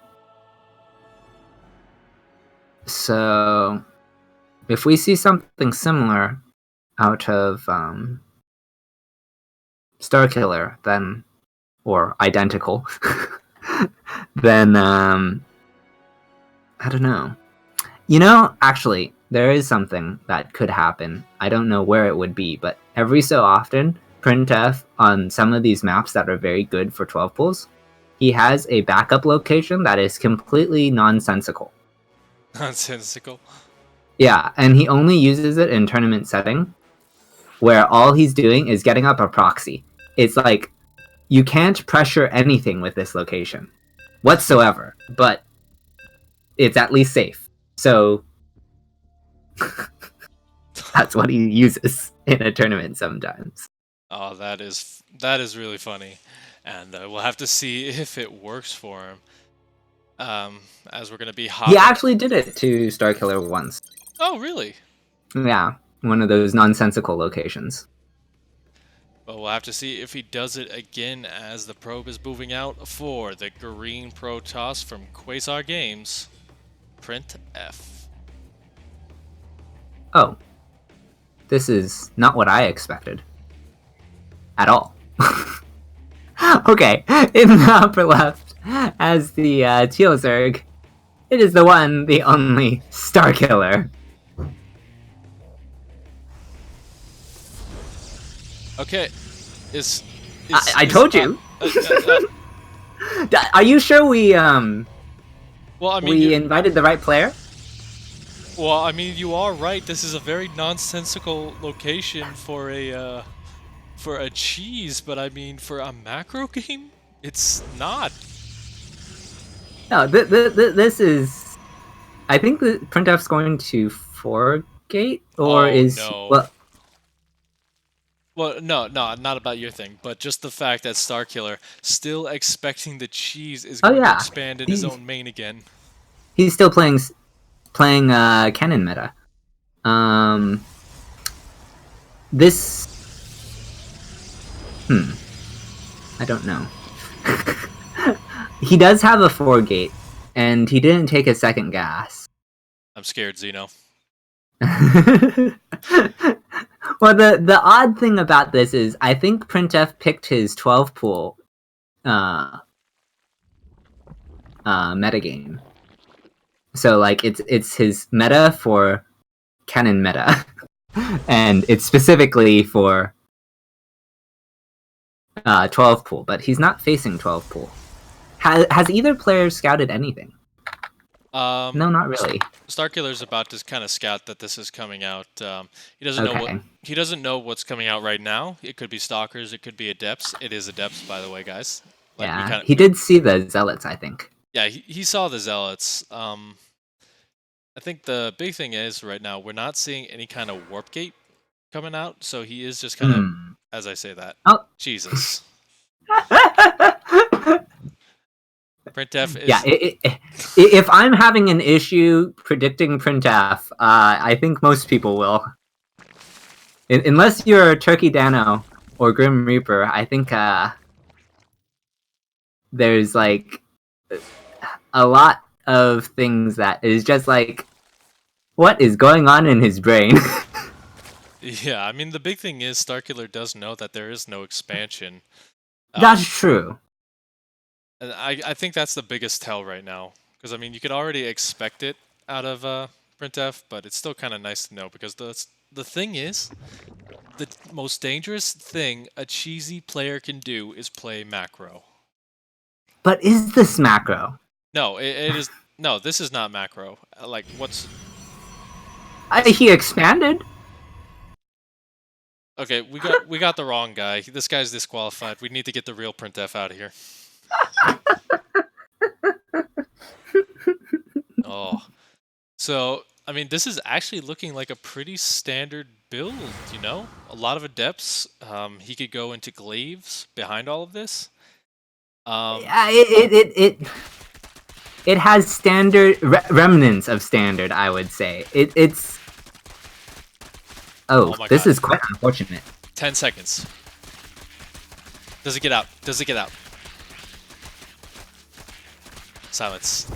So, if we see something similar out of Starkiller, then, or identical, then, I don't know. You know, actually, there is something that could happen. I don't know where it would be, but every so often, printf on some of these maps that are very good for 12 pools, he has a backup location that is completely nonsensical. Nonsensical? Yeah, and he only uses it in tournament setting, where all he's doing is getting up a proxy. It's like, you can't pressure anything with this location whatsoever, but it's at least safe. So that's what he uses in a tournament sometimes. Oh, that is really funny, and we'll have to see if it works for him. As we're gonna be He actually did it to Starkiller once. Oh, really? Yeah, one of those nonsensical locations. But we'll have to see if he does it again as the probe is moving out for the green Protoss from Quasar Games. printf. Oh. This is not what I expected. At all. Okay, in the upper left, as the Teal Zerg, it is the one, the only, Starkiller. Okay, I told you! Are you sure we, well, I mean, we invited the right player? Well, I mean, you are right. This is a very nonsensical location for a cheese, but I mean, for a macro game, it's not. No, this is... I think the printf's going to 4-gate, or is... no. Well, no, not about your thing, but just the fact that Starkiller, still expecting the cheese, is going to expand in his own main again. He's still playing cannon meta. This... I don't know. He does have a 4-gate, and he didn't take a second gas. I'm scared, Zeno. Well, the odd thing about this is, I think printf picked his 12 pool metagame. So like it's his meta for cannon meta, and it's specifically for 12 pool. But he's not facing 12 pool. Has either player scouted anything? No, not really. Starkiller's about to kind of scout that this is coming out. He doesn't know he doesn't know what's coming out right now. It could be Stalkers, it could be Adepts. It is Adepts, by the way, guys. Like, yeah, he did see the Zealots, I think. Yeah, he saw the Zealots. I think the big thing is right now we're not seeing any kind of warp gate coming out, so he is just kind of, as I say that. Oh, Jesus. printf is... Yeah, if I'm having an issue predicting printf, I think most people will. Unless you're Turkey Dano or Grim Reaper, I think there's like a lot of things that is just like, what is going on in his brain? Yeah, I mean, the big thing is Starkiller does know that there is no expansion. That's true. And I think that's the biggest tell right now. Because, I mean, you could already expect it out of printf, but it's still kind of nice to know. Because the thing is, the most dangerous thing a cheesy player can do is play macro. But is this macro? No, it is... No, this is not macro. Like, what's... He expanded. Okay, we got the wrong guy. This guy's disqualified. We need to get the real printf out of here. Oh, so I mean, this is actually looking like a pretty standard build. You know, a lot of Adepts. He could go into Glaives behind all of this. It has standard remnants of standard. I would say it's. Oh, this is quite unfortunate. 10 seconds. Does it get out? Does it get out? Silence.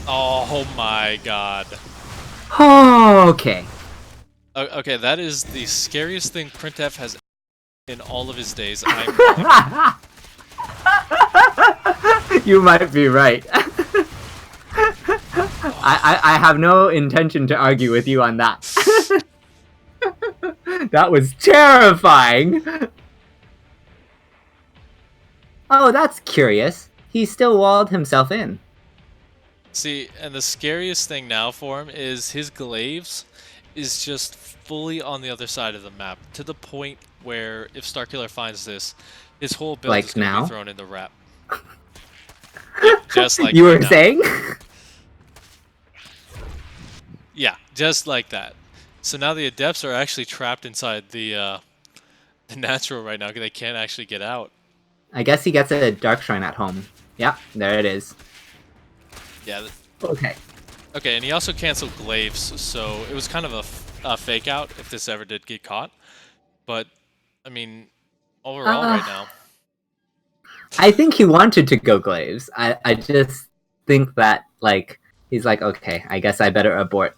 Oh my god. Okay. Okay, that is the scariest thing printf has in all of his days. You might be right. I have no intention to argue with you on that. That was terrifying. Oh, that's curious. He still walled himself in. See, and the scariest thing now for him is his Glaives is just fully on the other side of the map, to the point where if Starkiller finds this, his whole build is going to be thrown in the wrap. Just like you were saying? Yeah, just like that. So now the Adepts are actually trapped inside the natural right now because they can't actually get out. I guess he gets a Dark Shrine at home. Yeah, there it is. Yeah. Okay. Okay, and he also canceled Glaives, so it was kind of a fake out if this ever did get caught. But, I mean, overall right now. I think he wanted to go Glaives. I just think that like he's like, okay, I guess I better abort.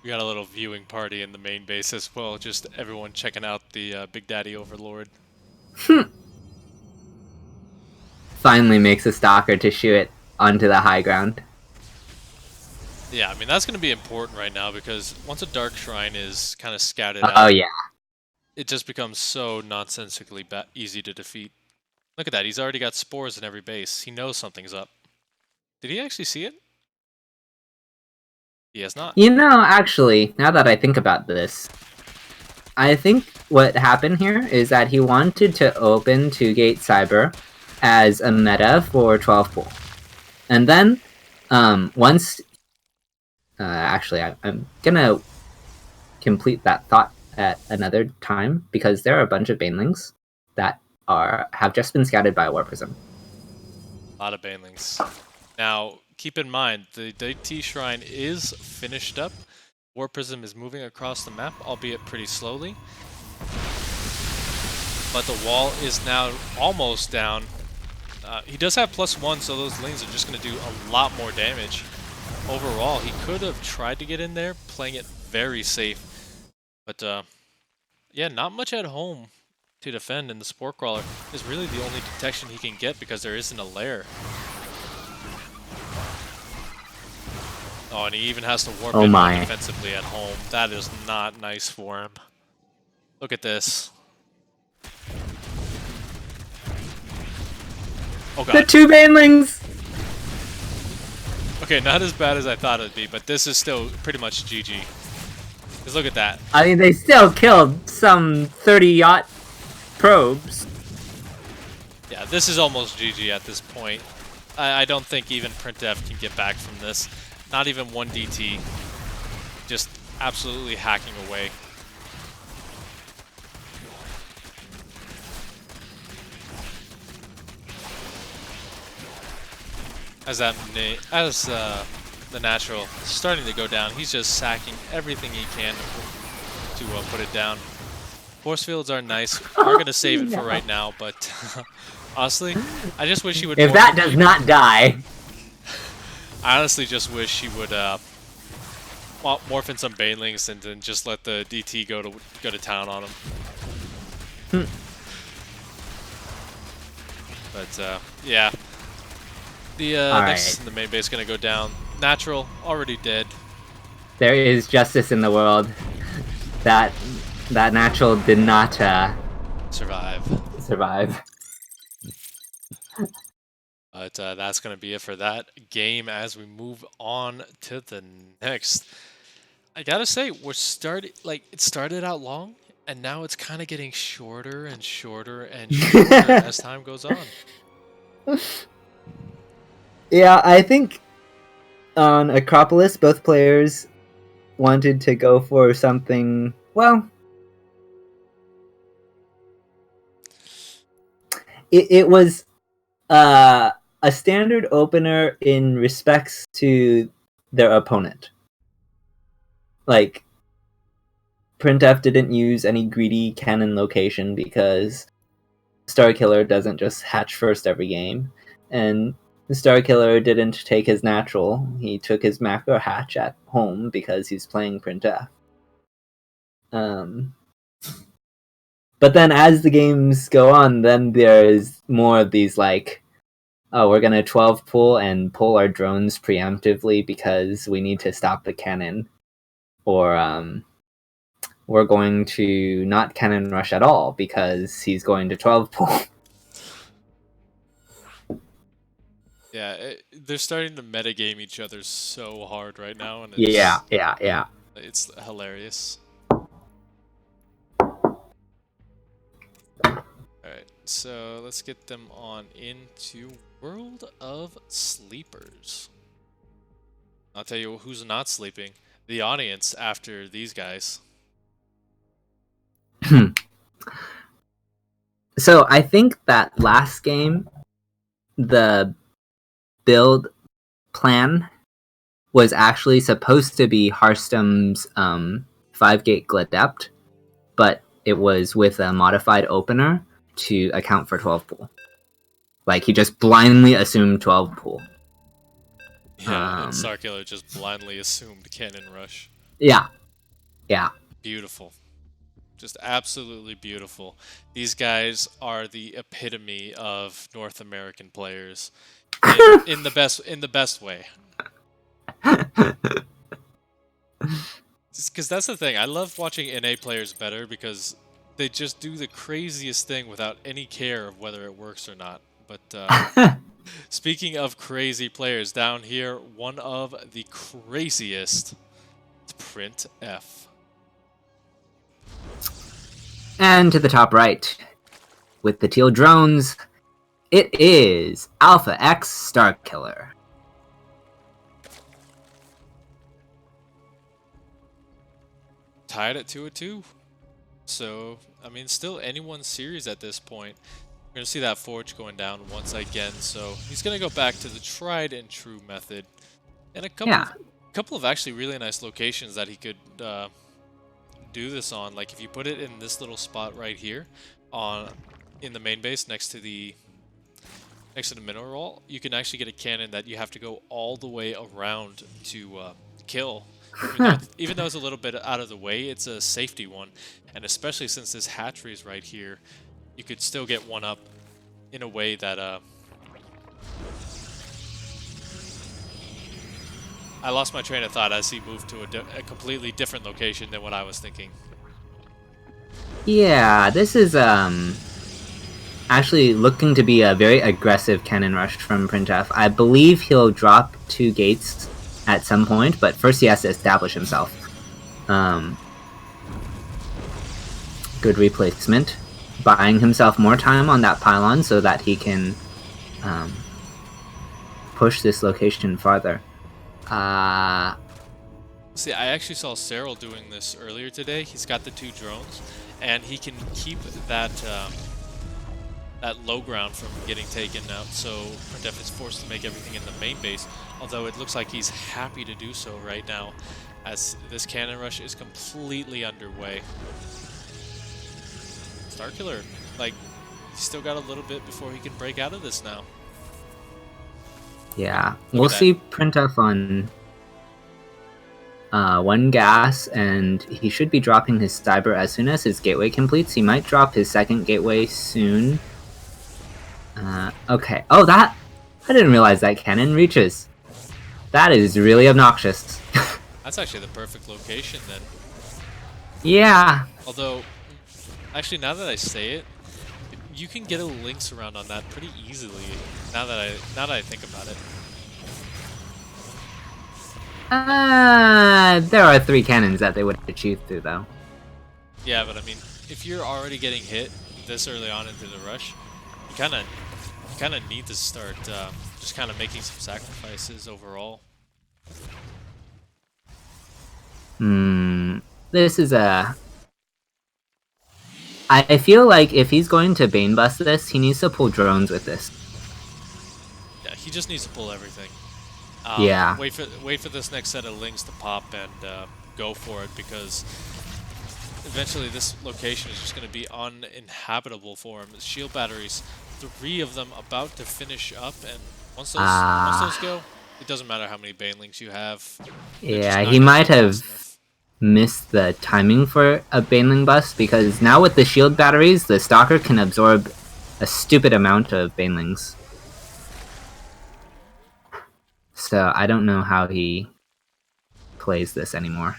We got a little viewing party in the main base as well. Just everyone checking out the Big Daddy Overlord. Finally makes a stalker to shoot it onto the high ground. Yeah, I mean that's going to be important right now because once a Dark Shrine is kind of scouted Oh out, yeah. it just becomes so nonsensically easy to defeat. Look at that, he's already got spores in every base. He knows something's up. Did he actually see it? He has not. You know, actually, now that I think about this, I think what happened here is that he wanted to open 2-gate Cyber as a meta for 12 pool. And then, once... actually, I'm gonna complete that thought at another time, because there are a bunch of Banelings that have just been scouted by a War Prism. A lot of Banelings. Now, keep in mind, the DT Shrine is finished up. War Prism is moving across the map, albeit pretty slowly. But the wall is now almost down. He does have +1, so those lanes are just going to do a lot more damage. Overall, he could have tried to get in there, playing it very safe. But, yeah, not much at home to defend, and the Spore Crawler is really the only detection he can get because there isn't a lair. Oh, and he even has to warp in defensively at home. That is not nice for him. Look at this. Oh god. The 2 Banelings! Okay, not as bad as I thought it'd be, but this is still pretty much GG. Because look at that. I mean, they still killed some 30-yacht probes. Yeah, this is almost GG at this point. I don't think even printf can get back from this. Not even 1 DT. Just absolutely hacking away. As the natural starting to go down, he's just sacking everything he can to put it down. Force fields are nice. We're going to save it for right now, but honestly, I just wish he would... If that does not die... I honestly just wish he would morph in some Banelings and then just let the DT go to town on him. But yeah, the next in the main base is gonna go down. Natural already dead. There is justice in the world. That natural did not survive. But that's going to be it for that game as we move on to the next. I gotta say, it started out long, and now it's kind of getting shorter and shorter and shorter as time goes on. Yeah, I think on Acropolis, both players wanted to go for something, well... It was... a standard opener in respects to their opponent. Like, printf didn't use any greedy cannon location because Starkiller doesn't just hatch first every game, and the Starkiller didn't take his natural. He took his macro hatch at home because he's playing printf. But then as the games go on, then there's more of these like, oh, we're gonna 12 pull and pull our drones preemptively because we need to stop the cannon. Or we're going to not cannon rush at all because he's going to 12 pull. Yeah, they're starting to metagame each other so hard right now, and yeah. It's hilarious. Alright, so let's get them on into World of Sleepers. I'll tell you who's not sleeping. The audience after these guys. So I think that last game, the build plan was actually supposed to be Hearthstone's 5-gate Gladept, but it was with a modified opener to account for 12 pool. Like, he just blindly assumed 12 pool. Yeah, and Starkiller just blindly assumed Cannon Rush. Yeah. Beautiful. Just absolutely beautiful. These guys are the epitome of North American players in the best way. Just because that's the thing. I love watching NA players better because they just do the craziest thing without any care of whether it works or not. But speaking of crazy players, down here, one of the craziest, printf. And to the top right, with the teal drones, it is Alpha X Starkiller. Tied at 2-2. So, I mean, still anyone's series at this point. We're going to see that Forge going down once again. So, he's going to go back to the tried and true method. And a couple of actually really nice locations that he could do this on. Like, if you put it in this little spot right here in the main base next to the mineral wall, you can actually get a cannon that you have to go all the way around to kill. Even though it's a little bit out of the way, it's a safety one. And especially since this hatchery is right here, you could still get one up in a way that... I lost my train of thought as he moved to a completely different location than what I was thinking. Yeah, this is actually looking to be a very aggressive cannon rush from printf. I believe he'll drop 2 gates at some point, but first he has to establish himself. Good replacement. Buying himself more time on that pylon so that he can push this location farther. See, I actually saw Cyril doing this earlier today. He's got the 2 drones, and he can keep that that low ground from getting taken out, so printf is forced to make everything in the main base, although it looks like he's happy to do so right now, as this cannon rush is completely underway. Starkiller, like, he's still got a little bit before he can break out of this now. Yeah, we'll see printf on 1 gas, and he should be dropping his cyber as soon as his gateway completes. He might drop his 2nd gateway soon. Okay. Oh, I didn't realize that cannon reaches. That is really obnoxious. That's actually the perfect location then. Yeah. Although, actually, now that I say it, you can get a Lynx around on that pretty easily. Now that I think about it. There are 3 cannons that they would achieve through, though. Yeah, but I mean, if you're already getting hit this early on into the rush, you kind of need to start just kind of making some sacrifices overall. This is I feel like if he's going to Bane bust this, he needs to pull drones with this. Yeah, he just needs to pull everything. Yeah. Wait for this next set of Lings to pop and go for it, because eventually this location is just going to be uninhabitable for him. Shield batteries, 3 of them about to finish up, and once those go, it doesn't matter how many Banelings you have. Yeah, he might have missed the timing for a Baneling bust, because now with the shield batteries, the Stalker can absorb a stupid amount of Banelings. So I don't know how he plays this anymore.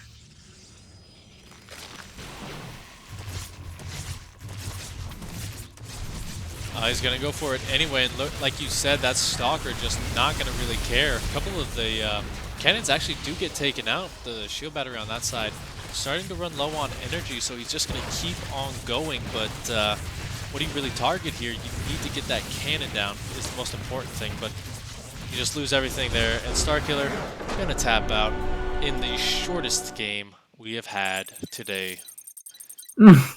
He's going to go for it anyway, and look, like you said, that Stalker just not going to really care. A couple of the cannons actually do get taken out. The shield battery on that side starting to run low on energy, so he's just going to keep on going. But what do you really target here? You need to get that cannon down is the most important thing, but you just lose everything there. And Starkiller going to tap out in the shortest game we have had today.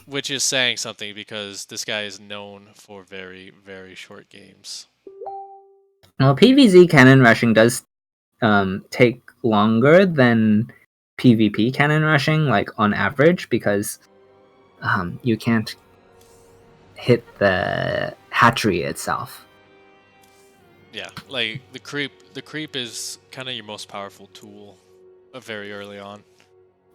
Which is saying something, because this guy is known for very, very short games. Well, PvZ cannon rushing does take longer than PvP cannon rushing, like on average, because you can't hit the hatchery itself. Yeah, like the creep is kind of your most powerful tool very early on.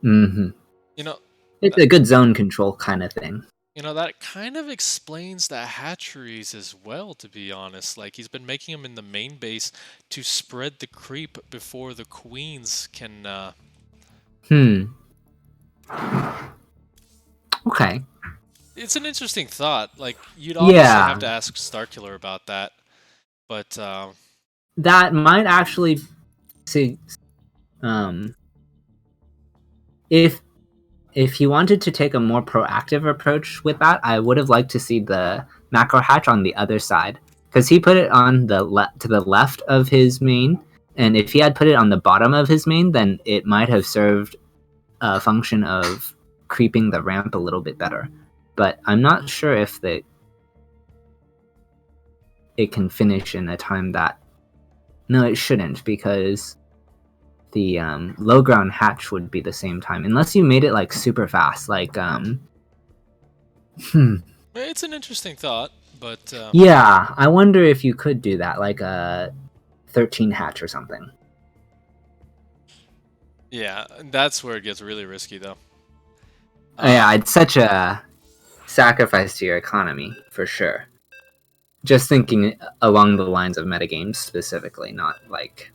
Mm-hmm. You know, It's a good zone control kind of thing. that kind of explains the hatcheries as well, to be honest. Like, he's been making them in the main base to spread the creep before the queens can... Okay. It's an interesting thought. Like, you'd obviously have to Yeah. ask Starkiller about that. But, That might actually... See, if he wanted to take a more proactive approach with that, I would have liked to see the macro hatch on the other side, because he put it on the to the left of his main, and if he had put it on the bottom of his main, then it might have served a function of creeping the ramp a little bit better. But I'm not sure if it can finish in a time that... No, it shouldn't, because the low ground hatch would be the same time, unless you made it like super fast, like it's an interesting thought, but yeah, I wonder if you could do that, like a 13 hatch or something. yeah, that's where it gets really risky, though. Yeah, it's such a sacrifice to your economy, for sure. Just thinking along the lines of metagames specifically, not like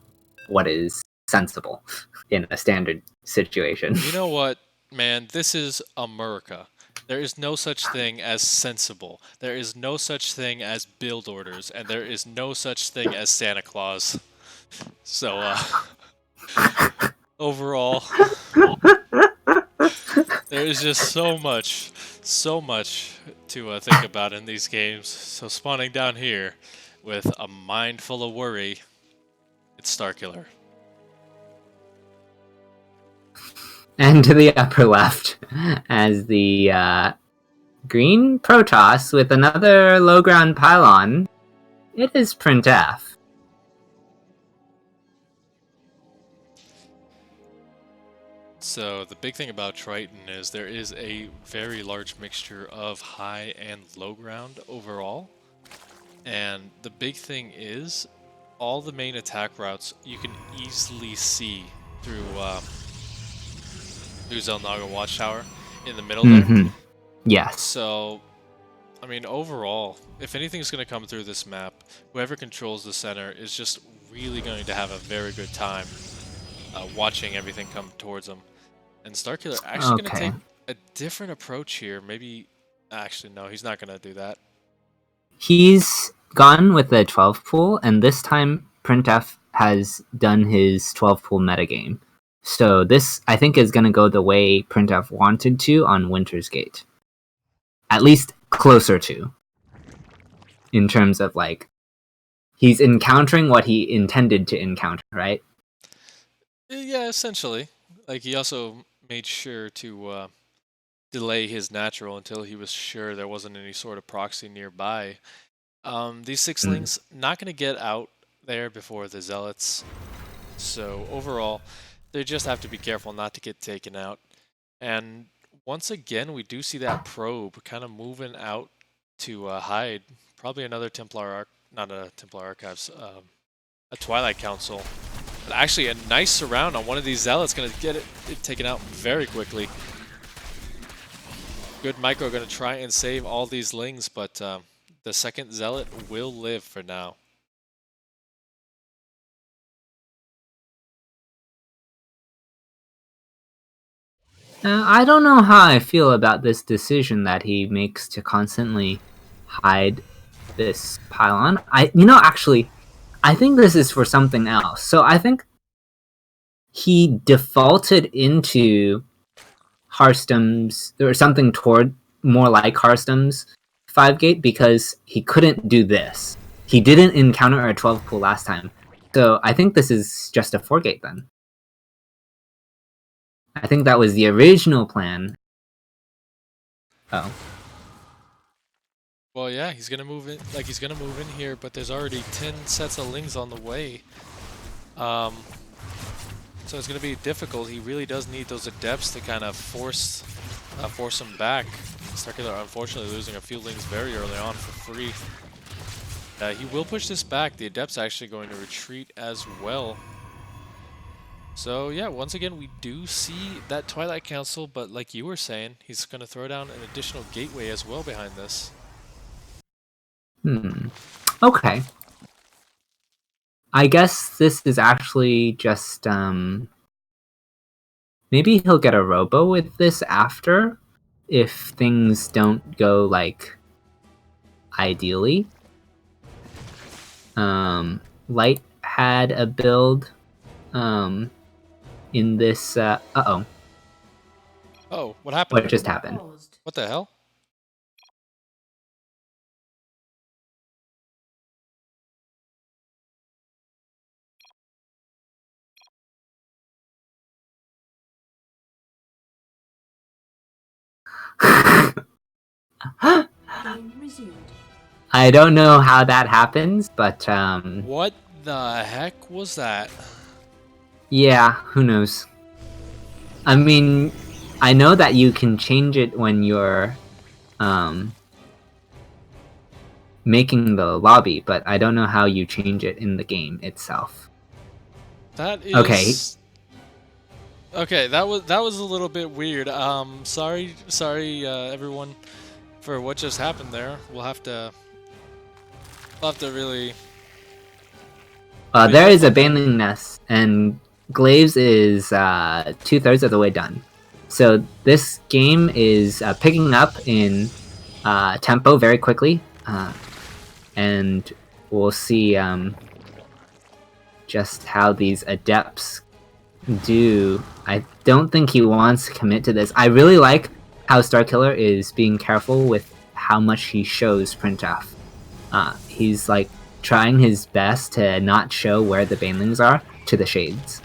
what is sensible in a standard situation. You know what, man? This is America. There is no such thing as sensible. There is no such thing as build orders, and there is no such thing as Santa Claus. So, overall, there is just so much to think about in these games. So spawning down here with a mind full of worry, it's Starkiller. And to the upper left, as the green Protoss with another low ground pylon, it is printf. So the big thing about Triton is there is a very large mixture of high and low ground overall. And the big thing is all the main attack routes you can easily see through Zelnaga Watchtower in the middle there. Yes. So, I mean, overall, if anything's going to come through this map, whoever controls the center is just really going to have a very good time watching everything come towards them. And Starkiller actually going to take a different approach here. Maybe, actually, no, he's not going to do that. He's gone with the 12 pool, and this time printf has done his 12 pool metagame. So this, I think, is going to go the way printf wanted to on Winter's Gate. At least closer to. In terms of, like, he's encountering what he intended to encounter, right? Yeah, essentially. Like, he also made sure to delay his natural until he was sure there wasn't any sort of proxy nearby. These sixlings not going to get out there before the zealots. So overall, they just have to be careful not to get taken out. And once again, we do see that probe kind of moving out to hide. Probably another Templar not a Templar Archives, a Twilight Council. But actually, a nice surround on one of these zealots, going to get it taken out very quickly. Good micro going to try and save all these lings, but the second zealot will live for now. I don't know how I feel about this decision that he makes to constantly hide this pylon. Actually, I think this is for something else. So I think he defaulted into Hearthstone's, or something toward more like Hearthstone's 5-gate because he couldn't do this. He didn't encounter a 12 pool last time. So I think this is just a 4-gate then. I think that was the original plan. Oh. Well, yeah, he's gonna move in. Like, he's gonna move in here, but there's already 10 sets of lings on the way. So it's gonna be difficult. He really does need those adepts to kind of force him back. Starkiller unfortunately losing a few links very early on for free. He will push this back. The Adept's actually going to retreat as well. So yeah, once again, we do see that Twilight Council, but like you were saying, he's going to throw down an additional gateway as well behind this. Okay. I guess this is actually just, maybe he'll get a robo with this after, if things don't go, like, ideally. Light had a build, in this, uh-oh. Oh, what happened? What just happened? Paused. What the hell? Game resumed. I don't know how that happens, but, What the heck was that? yeah, who knows? I mean, I know that you can change it when you're, making the lobby, but I don't know how you change it in the game itself. That is Okay. Okay, that was a little bit weird. Sorry, everyone, for what just happened there. We'll have to really. There is a Baneling Nest, and Glaives is 2/3 of the way done. So this game is picking up in tempo very quickly, and we'll see just how these Adepts do. I don't think he wants to commit to this. I really like how Starkiller is being careful with how much he shows printf. He's like trying his best to not show where the Banelings are to the Shades.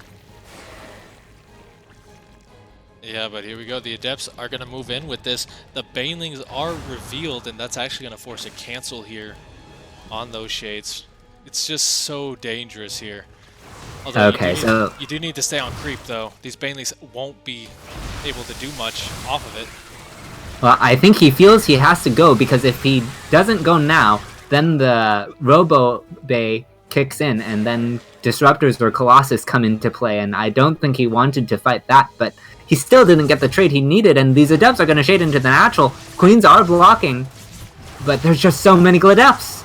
Yeah, but here we go. The Adepts are going to move in with this. The Banelings are revealed, and that's actually going to force a cancel here on those Shades. It's just so dangerous here. Although Okay, you do need to stay on creep, though. These Banelings won't be able to do much off of it. Well, I think he feels he has to go, because if he doesn't go now, then the Robo Bay kicks in, and then Disruptors or Colossus come into play, and I don't think he wanted to fight that, but he still didn't get the trade he needed, and these Adepts are going to shade into the natural. Queens are blocking, but there's just so many Adepts.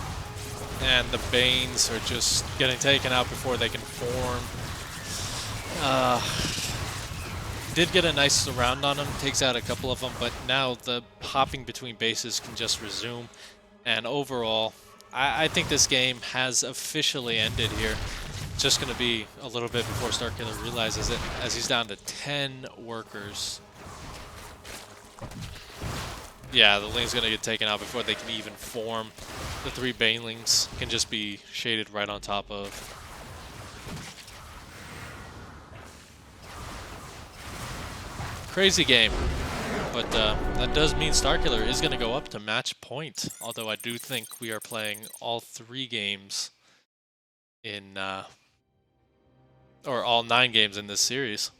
And the Banes are just getting taken out before they can form. Did get a nice surround on him, takes out a couple of them, but now the hopping between bases can just resume. And overall, I think this game has officially ended here. Just going to be a little bit before Starkiller realizes it, as he's down to 10 workers. Yeah, the lane's going to get taken out before they can even form. The 3 Banelings can just be shaded right on top of. Crazy game. But that does mean Starkiller is going to go up to match point. Although I do think we are playing all 3 games in, or all 9 games in this series.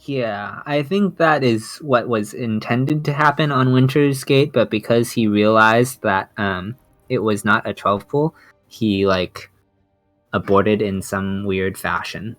Yeah, I think that is what was intended to happen on Winter's Gate, but because he realized that it was not a 12 pool, he like aborted in some weird fashion.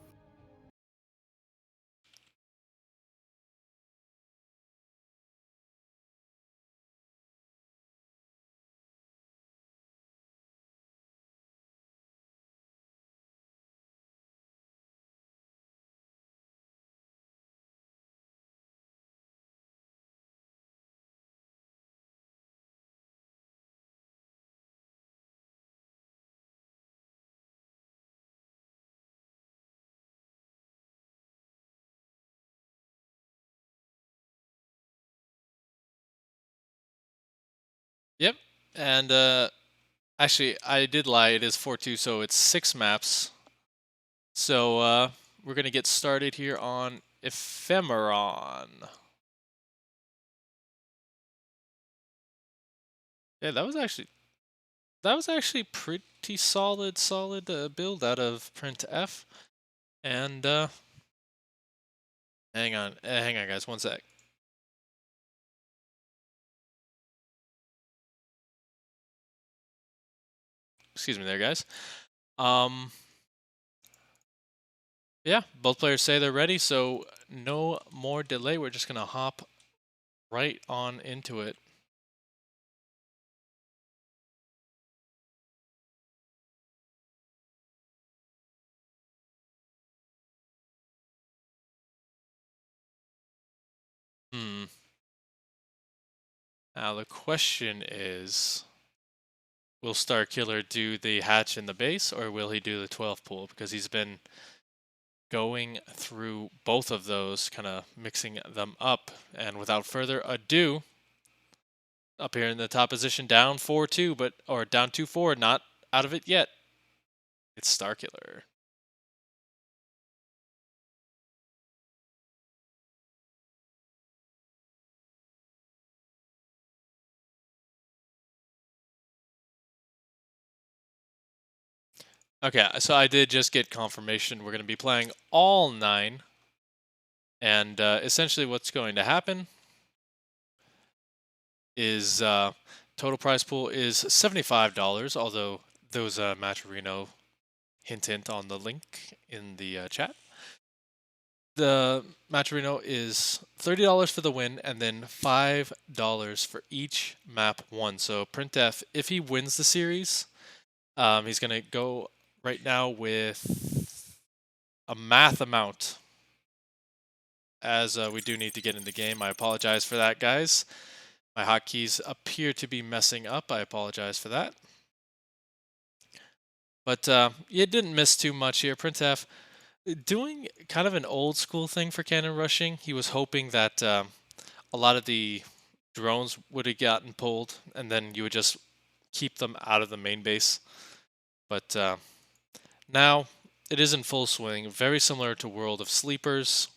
Yep, and actually, I did lie. It is 4-2, so it's 6 maps. So we're going to get started here on Ephemeron. Yeah, that was actually that was actually pretty solid build out of printf. And hang on, guys, one sec. Excuse me there, guys. Yeah, both players say they're ready, so no more delay. We're just gonna hop right on into it. Now the question is, will Starkiller do the hatch in the base, or will he do the 12 pool? Because he's been going through both of those, kind of mixing them up. And without further ado, up here in the top position, down 4-2, or down 2-4, not out of it yet. It's Starkiller. Okay, so I did just get confirmation we're going to be playing all 9. And essentially what's going to happen is total prize pool is $75, although those Matcherino hint on the link in the chat. The Matcherino is $30 for the win and then $5 for each map won. So printf, if he wins the series, he's going to go right now with a math amount, as we do need to get in the game. I apologize for that, guys. My hotkeys appear to be messing up. I apologize for that. But you didn't miss too much here. printf doing kind of an old school thing for cannon rushing. He was hoping that a lot of the drones would have gotten pulled, and then you would just keep them out of the main base. But now it is in full swing, very similar to World of Sleepers.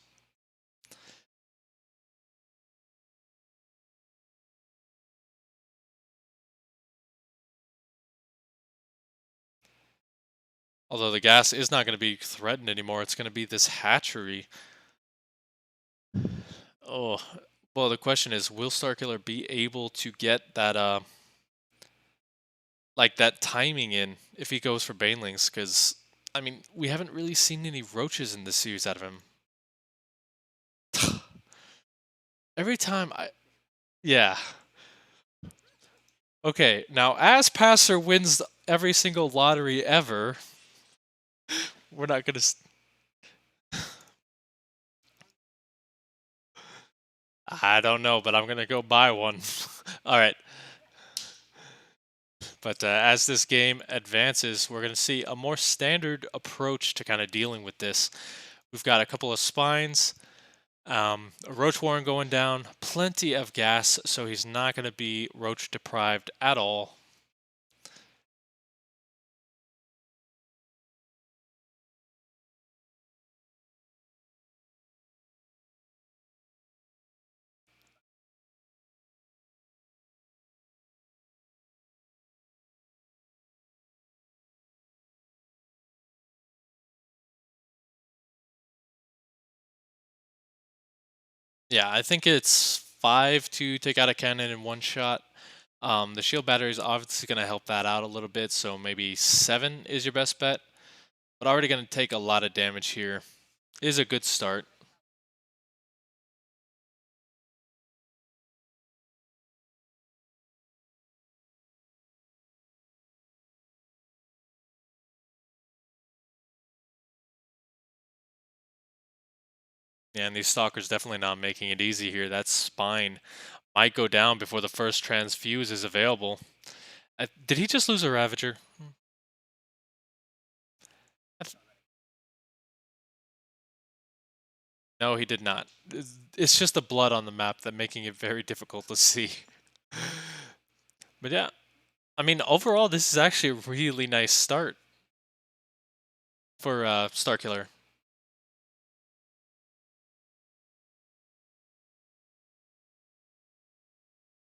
Although the gas is not going to be threatened anymore, it's going to be this hatchery. Oh, well, the question is, will Starkiller be able to get that, like that timing in if he goes for banelings? Because, I mean, we haven't really seen any roaches in this series out of him. Every time yeah. Okay, now as Passer wins every single lottery ever, we're not gonna. I don't know, but I'm gonna go buy one. All right. But as this game advances, we're gonna see a more standard approach to kind of dealing with this. We've got a couple of spines, a roach warren going down, plenty of gas, so he's not gonna be roach deprived at all. Yeah, I think it's 5 to take out a cannon in one shot. The shield battery is obviously going to help that out a little bit, so maybe 7 is your best bet. But already going to take a lot of damage here. Is a good start. Yeah, and these stalkers definitely not making it easy here. That spine might go down before the first transfuse is available. Did he just lose a Ravager? No, he did not. It's just the blood on the map that making it very difficult to see. But yeah, I mean, overall, this is actually a really nice start for Starkiller.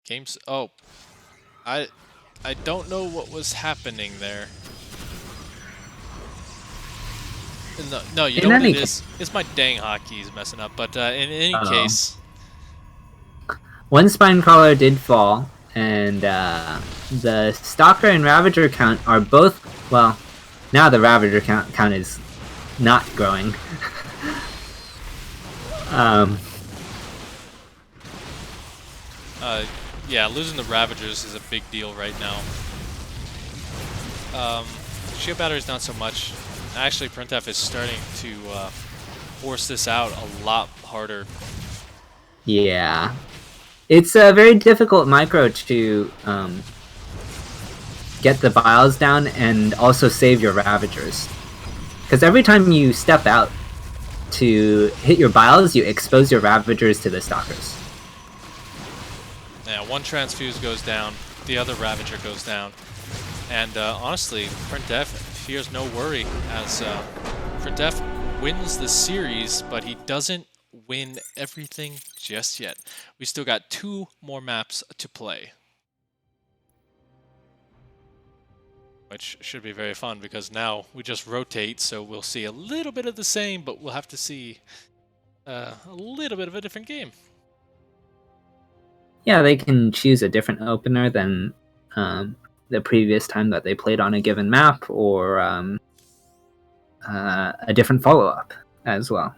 Games. Oh, I don't know what was happening there. No, you know In what any it is? It's my dang hotkeys messing up. But in any Oh. case, One spine crawler did fall, and the stalker and ravager count are both, well, now the ravager count is not growing. yeah, losing the Ravagers is a big deal right now. Shield battery's not so much. Actually, printf is starting to force this out a lot harder. Yeah. It's a very difficult micro to get the biles down and also save your ravagers. Because every time you step out to hit your biles, you expose your ravagers to the stalkers. Yeah, one transfuse goes down, the other Ravager goes down. And honestly, printf fears no worry, as printf wins the series, but he doesn't win everything just yet. We still got 2 more maps to play, which should be very fun because now we just rotate, so we'll see a little bit of the same, but we'll have to see a little bit of a different game. Yeah, they can choose a different opener than the previous time that they played on a given map, or a different follow-up as well.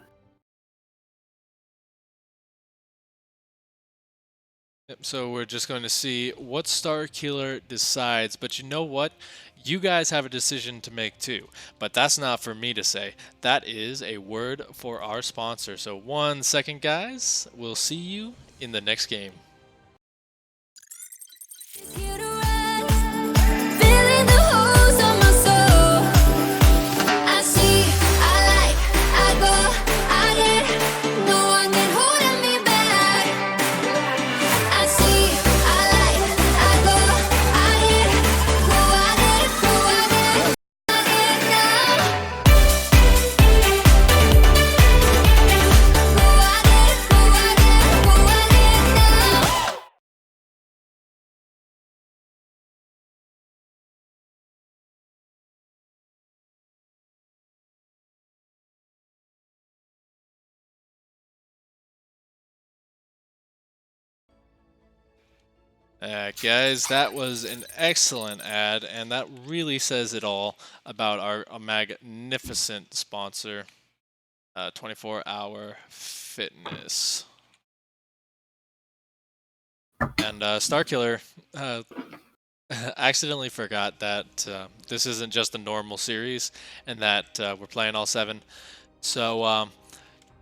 So we're just going to see what Starkiller decides, but you know what? You guys have a decision to make too, but that's not for me to say. That is a word for our sponsor. So 1 second, guys. We'll see you in the next game. Guys, that was an excellent ad, and that really says it all about our magnificent sponsor, 24-Hour Fitness. And Starkiller accidentally forgot that this isn't just a normal series, and that we're playing all 7. So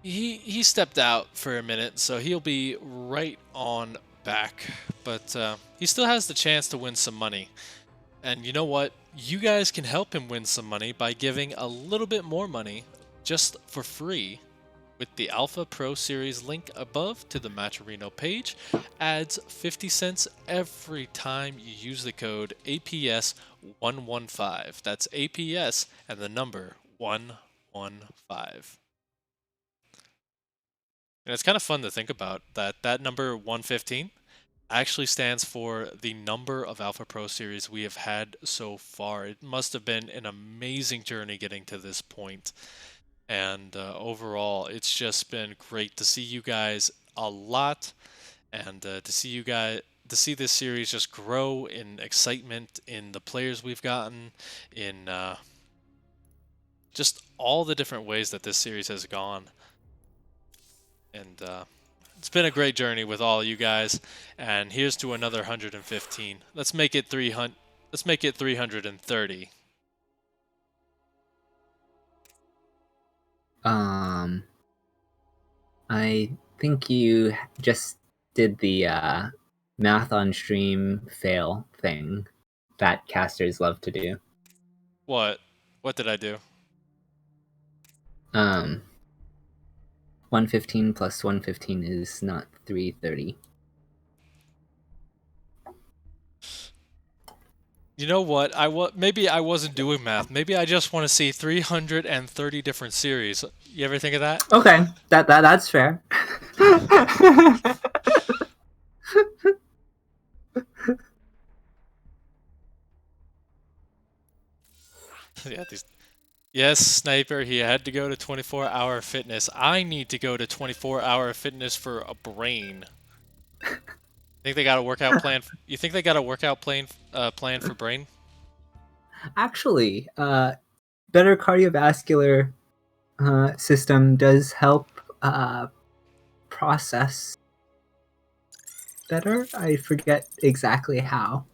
he stepped out for a minute, so he'll be right on back, but he still has the chance to win some money. And you know what? You guys can help him win some money by giving a little bit more money just for free with the Alpha Pro Series link above to the Matcherino page. Adds 50 cents every time you use the code APS115. That's APS and the number 115. And it's kind of fun to think about that number 115 actually stands for the number of Alpha Pro Series we have had so far. It must have been an amazing journey getting to this point. And overall, it's just been great to see you guys a lot, and to see this series just grow in excitement, in the players we've gotten, in just all the different ways that this series has gone. And it's been a great journey with all you guys, and here's to another 115. Let's make it 300. Let's make it 330. I think you just did the math on stream fail thing that casters love to do. What? What did I do? 115 plus 115 is not 330. You know what? Maybe I wasn't doing math. Maybe I just want to see 330 different series. You ever think of that? Okay, that's fair. Yeah, yes, Sniper, he had to go to 24-hour fitness. I need to go to 24-hour fitness for a brain. Think they got a workout plan? You think they got a workout plan for brain? Actually, better cardiovascular system does help process better. I forget exactly how.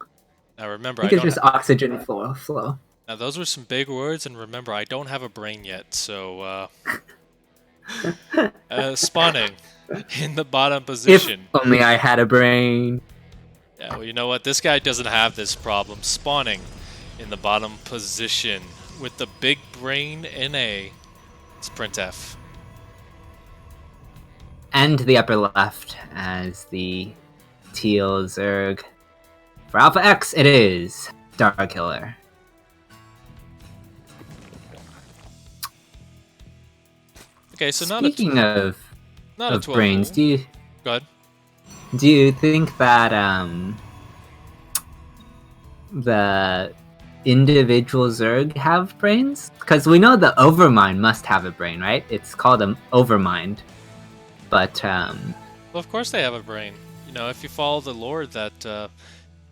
Now remember, I I think it's don't. just oxygen flow. Now those were some big words, and remember, I don't have a brain yet. So spawning in the bottom If position. only I had a brain. Yeah, well, you know what? This guy doesn't have this problem. Spawning in the bottom position with the big brain in A. It's printf. And the upper left as the teal Zerg. For Alpha X, it is Starkiller. Okay, so Speaking of not a 12 brains, rule. Go ahead. do you think that the individual Zerg have brains? Because we know the Overmind must have a brain, right? It's called an Overmind. But Well, of course they have a brain. You know, if you follow the lore that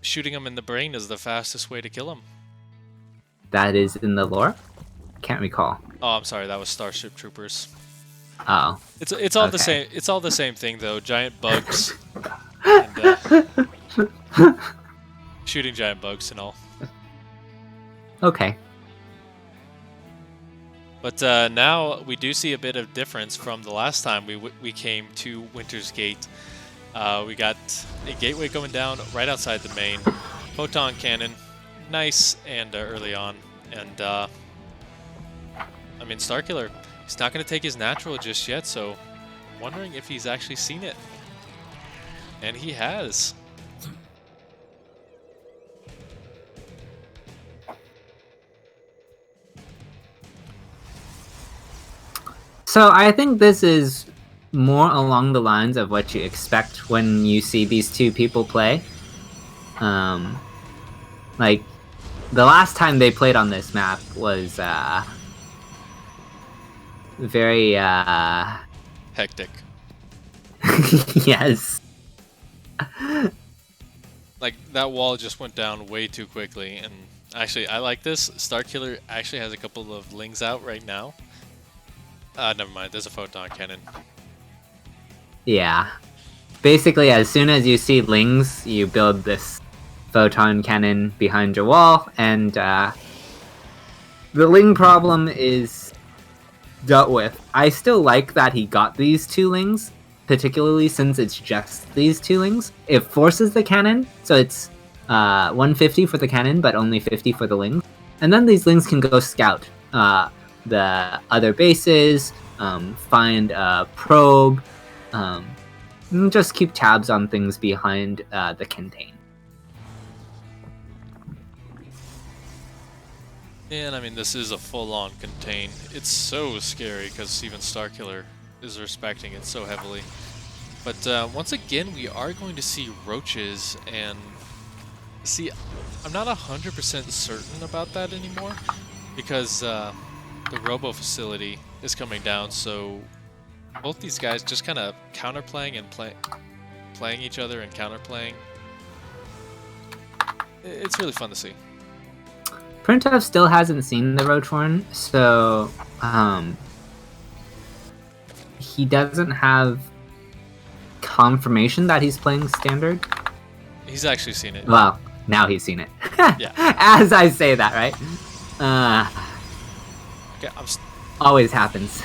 shooting them in the brain is the fastest way to kill them. that is in the lore? Can't recall. Oh, I'm sorry, that was Starship Troopers. Oh. It's all the Okay. same. It's all the same thing though. Giant bugs and shooting giant bugs and all. Okay. But now we do see a bit of difference from the last time we came to Winter's Gate. We got a gateway going down right outside the main. Photon cannon, nice and early on. And I mean, Starkiller, he's not going to take his natural just yet, so wondering if he's actually seen it. And he has. So I think this is more along the lines of what you expect when you see these two people play. Like, the last time they played on this map was very Hectic. yes. Like, that wall just went down way too quickly, and actually, I like this. Starkiller actually has a couple of lings out right now. Never mind, there's a photon cannon. Yeah. Basically, as soon as you see lings, you build this photon cannon behind your wall, and the ling problem is dealt with. I still like that he got these two lings, particularly since it's just these two lings. It forces the cannon, so it's 150 for the cannon, but only 50 for the lings. And then these lings can go scout the other bases, find a probe, and just keep tabs on things behind the contain. And I mean, this is a full-on contain. It's so scary because even Starkiller is respecting it so heavily. But once again, we are going to see roaches, and see, I'm not 100% certain about that anymore because the robo facility is coming down, so both these guys just kind of counterplaying and playing each other and counterplaying. It's really fun to see. printf still hasn't seen the roach one, so he doesn't have confirmation that he's playing standard. He's actually seen it. Well, now he's seen it. Yeah. As I say that, right? Okay, always happens.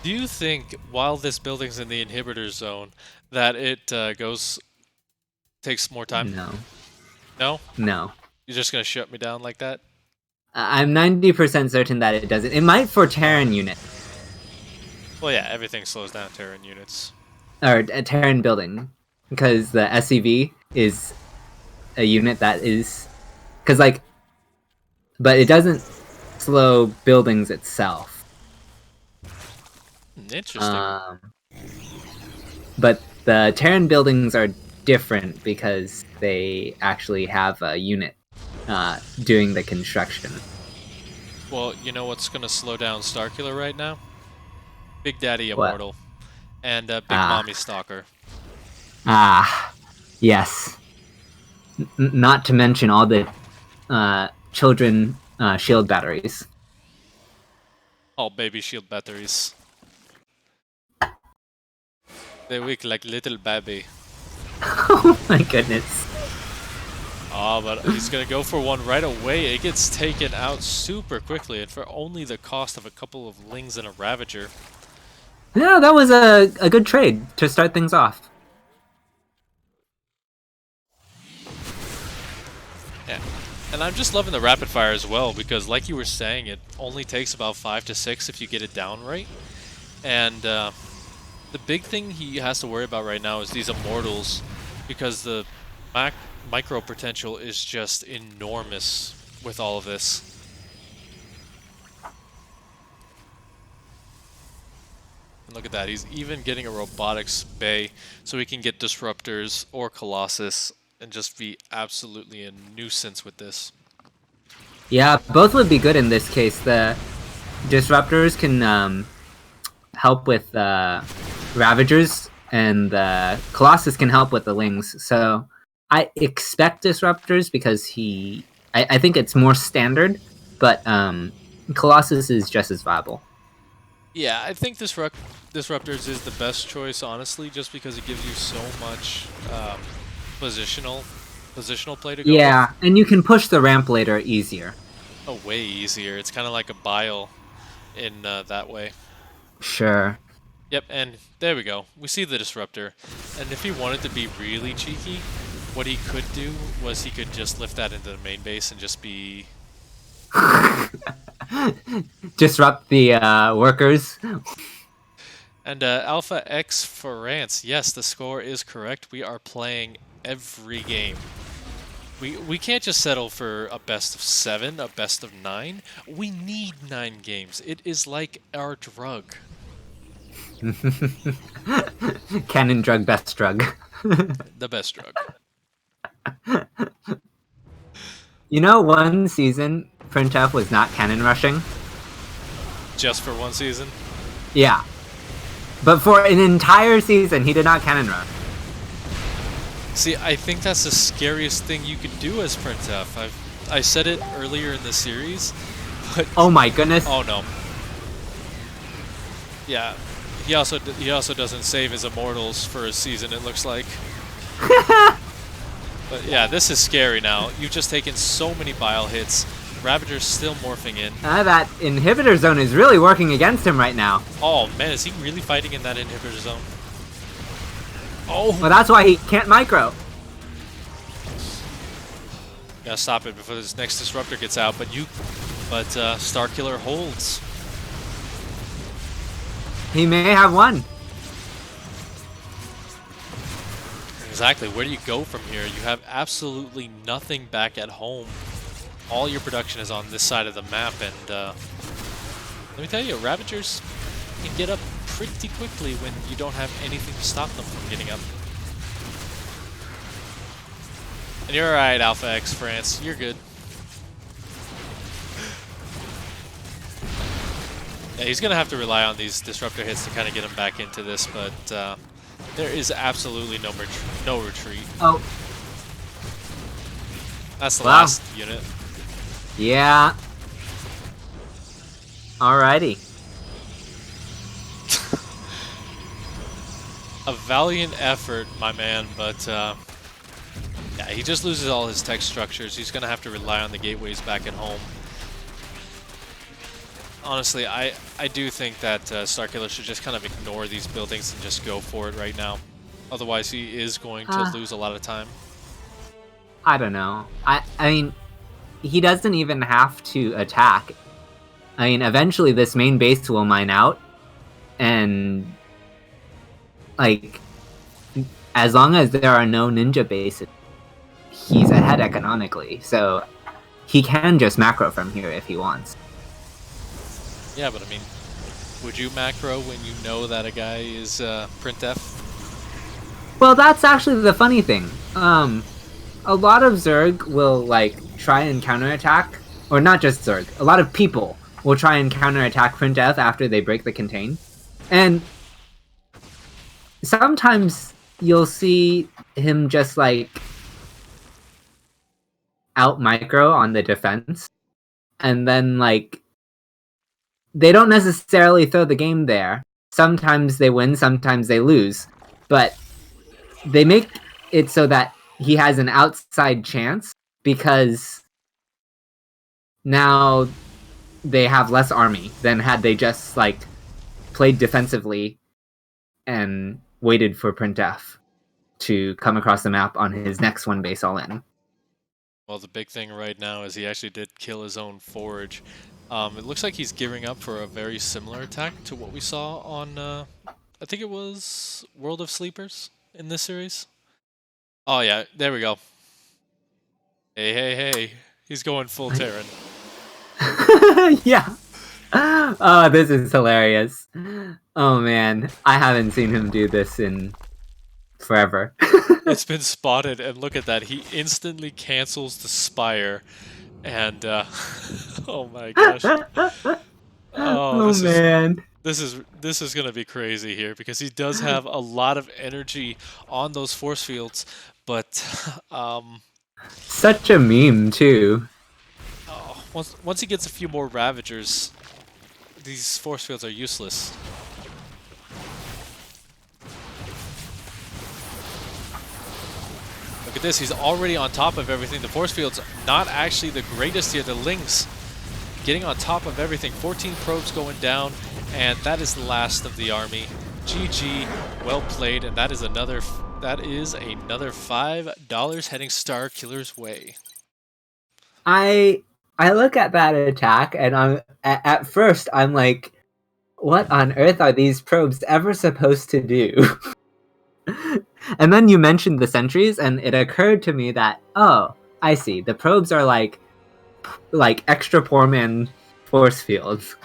Do you think while this building's in the inhibitor zone that it takes more time? No. No? No. You're just gonna shut me down like that? I'm 90% certain that it doesn't. It might for Terran unit. Well, yeah, everything slows down Terran units. Or a Terran building. Because the SCV is a unit that is... Because, like... But it doesn't slow buildings itself. Interesting. But the Terran buildings are different because they actually have a unit doing the construction. Well, you know what's gonna slow down Starkiller right now? Big Daddy What? Immortal and Big Ah, Mommy Stalker. yes. Not to mention all the children shield batteries. All baby shield batteries. They weak like little baby. Oh my goodness. Oh, but he's gonna go for one right away. It gets taken out super quickly, and for only the cost of a couple of Lings and a Ravager. Yeah, that was a good trade to start things off. Yeah. And I'm just loving the rapid fire as well, because like you were saying, it only takes about 5 to 6 if you get it down right. And the big thing he has to worry about right now is these Immortals, because the micro potential is just enormous with all of this. And look at that, he's even getting a Robotics Bay, so he can get Disruptors or Colossus and just be absolutely a nuisance with this. Yeah, both would be good in this case. The disruptors can help with Ravagers, and the Colossus can help with the Lings. So I expect disruptors because I think it's more standard, but Colossus is just as viable. Yeah, I think Disruptors is the best choice, honestly, just because it gives you so much positional play to go Yeah, with. and you can push the ramp later easier. Oh, way easier. It's kind of like a Bile in that way. Sure. Yep, and there we go. We see the Disruptor. And if he wanted to be really cheeky, what he could do was he could just lift that into the main base and just be... Disrupt the workers. And Alpha X France. Yes, the score is correct. We are playing every game. We can't just settle for a best of 7, a best of 9. We need 9 games. It is like our drug. Cannon drug, best drug. The best drug. You know, one season, printf was not cannon rushing. Just for one season? Yeah. But for an entire season, he did not cannon rush. See, I think that's the scariest thing you could do as printf. I said it earlier in the series, but... Oh my goodness. Oh no. Yeah. He also doesn't save his Immortals for a season, it looks like. But yeah, this is scary now. You've just taken so many Bile hits. Ravager's still morphing in. That inhibitor zone is really working against him right now. Oh man, is he really fighting in that inhibitor zone? Oh! Well, that's why he can't micro. Gotta stop it before this next Disruptor gets out, but Starkiller holds. He may have won. Exactly, where do you go from here? You have absolutely nothing back at home. All your production is on this side of the map, and let me tell you, Ravagers can get up pretty quickly when you don't have anything to stop them from getting up. And you're alright, Alpha X France, you're good. Yeah, he's gonna have to rely on these Disruptor hits to kind of get him back into this, but there is absolutely no retreat. Oh. That's the Wow. last unit. Yeah. Alrighty. A valiant effort, my man, but yeah, he just loses all his tech structures. He's gonna have to rely on the gateways back at home. Honestly, I do think that Starkiller should just kind of ignore these buildings and just go for it right now. Otherwise, he is going to lose a lot of time. I don't know. I mean, he doesn't even have to attack. I mean, eventually this main base will mine out, and like, as long as there are no ninja bases, he's ahead economically. So he can just macro from here if he wants. Yeah, but I mean, would you macro when you know that a guy is printf? Well, that's actually the funny thing. A lot of Zerg will like try and counterattack, or not just Zerg, a lot of people will try and counterattack printf after they break the contain. And sometimes you'll see him just like out micro on the defense, and then like they don't necessarily throw the game there. Sometimes they win, sometimes they lose, but they make it so that he has an outside chance because now they have less army than had they just like played defensively and waited for printf to come across the map on his next one base all in. Well, the big thing right now is he actually did kill his own forge. It looks like he's gearing up for a very similar attack to what we saw on, I think it was World of Sleepers in this series. Oh yeah, there we go. Hey, hey, hey. He's going full Terran. Yeah. Oh, this is hilarious. Oh man, I haven't seen him do this in forever. It's been spotted, and look at that. He instantly cancels the Spire, and oh my gosh. Oh man. This is gonna be crazy here because he does have a lot of energy on those force fields, but such a meme too. oh, once he gets a few more Ravagers, these force fields are useless. Look at this, he's already on top of everything. The force field's not actually the greatest here. The Lings getting on top of everything. 14 probes going down, and that is the last of the army. GG, well played, and that is another $5 heading Starkiller's way. I look at that attack, and I'm at first I'm like, what on earth are these probes ever supposed to do? And then you mentioned the sentries, and it occurred to me that, oh, I see. The probes are like extra poor man force fields.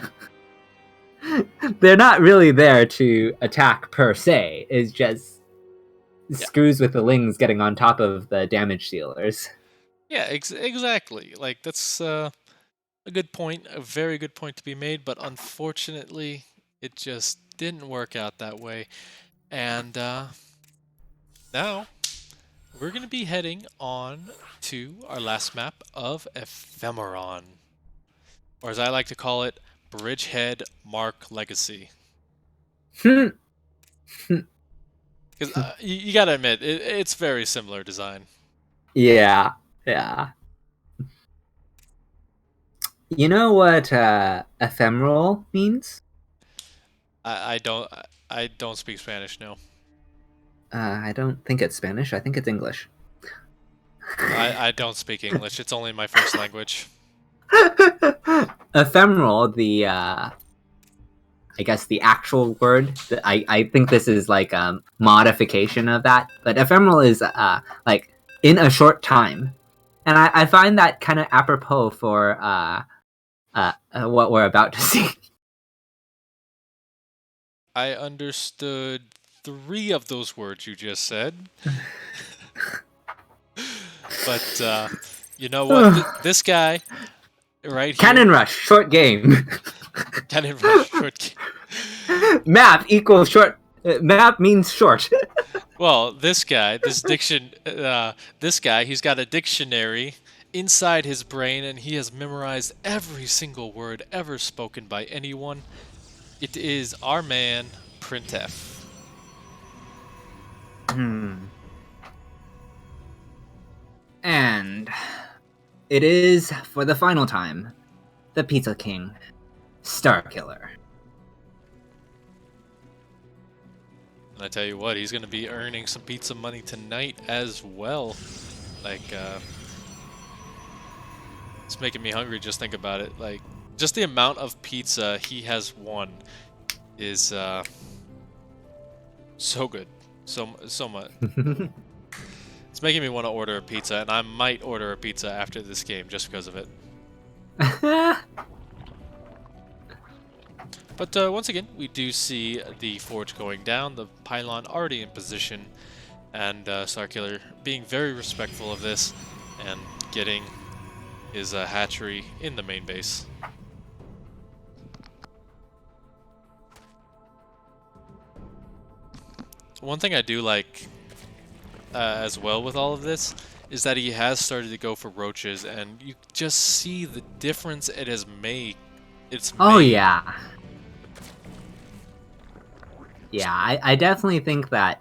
They're not really there to attack per se. It's just screws with the Lings getting on top of the damage dealers. Yeah, exactly. Like, that's a good point, a very good point to be made, but unfortunately, it just didn't work out that way. And now, we're going to be heading on to our last map of Ephemeron. Or as I like to call it, Bridgehead Mark Legacy. Because you gotta admit, it's very similar design. Yeah. You know what ephemeral means? I don't speak Spanish, no. I don't think it's Spanish. I think it's English. I don't speak English. It's only my first language. Ephemeral, the I guess the actual word. I think this is like a modification of that. But ephemeral is like in a short time, and I find that kind of apropos for what we're about to see. I understood 3 of those words you just said. But you know what? This guy right here. Cannon rush, short game. Cannon rush, short game. Map equals short. Map means short. Well, this guy, this guy, he's got a dictionary inside his brain, and he has memorized every single word ever spoken by anyone. It is our man, printf. And it is, for the final time, the Pizza King, Starkiller. And I tell you what, he's going to be earning some pizza money tonight as well. Like, it's making me hungry just think about it. Like, just the amount of pizza he has won is so good. So much. It's making me want to order a pizza, and I might order a pizza after this game just because of it. But once again, we do see the forge going down, the pylon already in position, and Starkiller being very respectful of this and getting his hatchery in the main base. One thing I do like as well with all of this is that he has started to go for roaches, and you just see the difference it has made. Oh yeah. Yeah, I definitely think that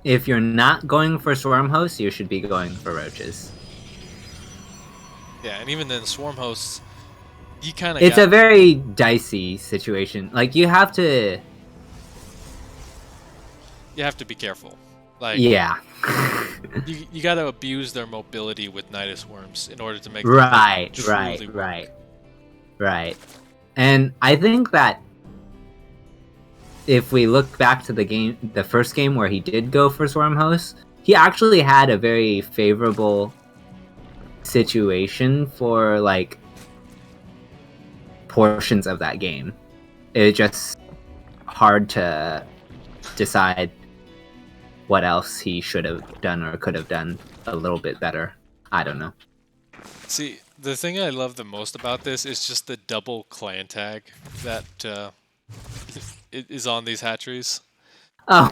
if you're not going for swarm hosts, you should be going for roaches. Yeah, and even then, swarm hosts, you kind of It's a very dicey situation. Like you have to be careful. Like yeah. you got to abuse their mobility with Nidus worms in order to make right, them truly right, work. right. And I think that if we look back to the first game where he did go for swarm hosts, he actually had a very favorable situation for like portions of that game. It's just hard to decide what else he should have done or could have done a little bit better. I don't know. See, the thing I love the most about this is just the double clan tag that is on these hatcheries. Oh.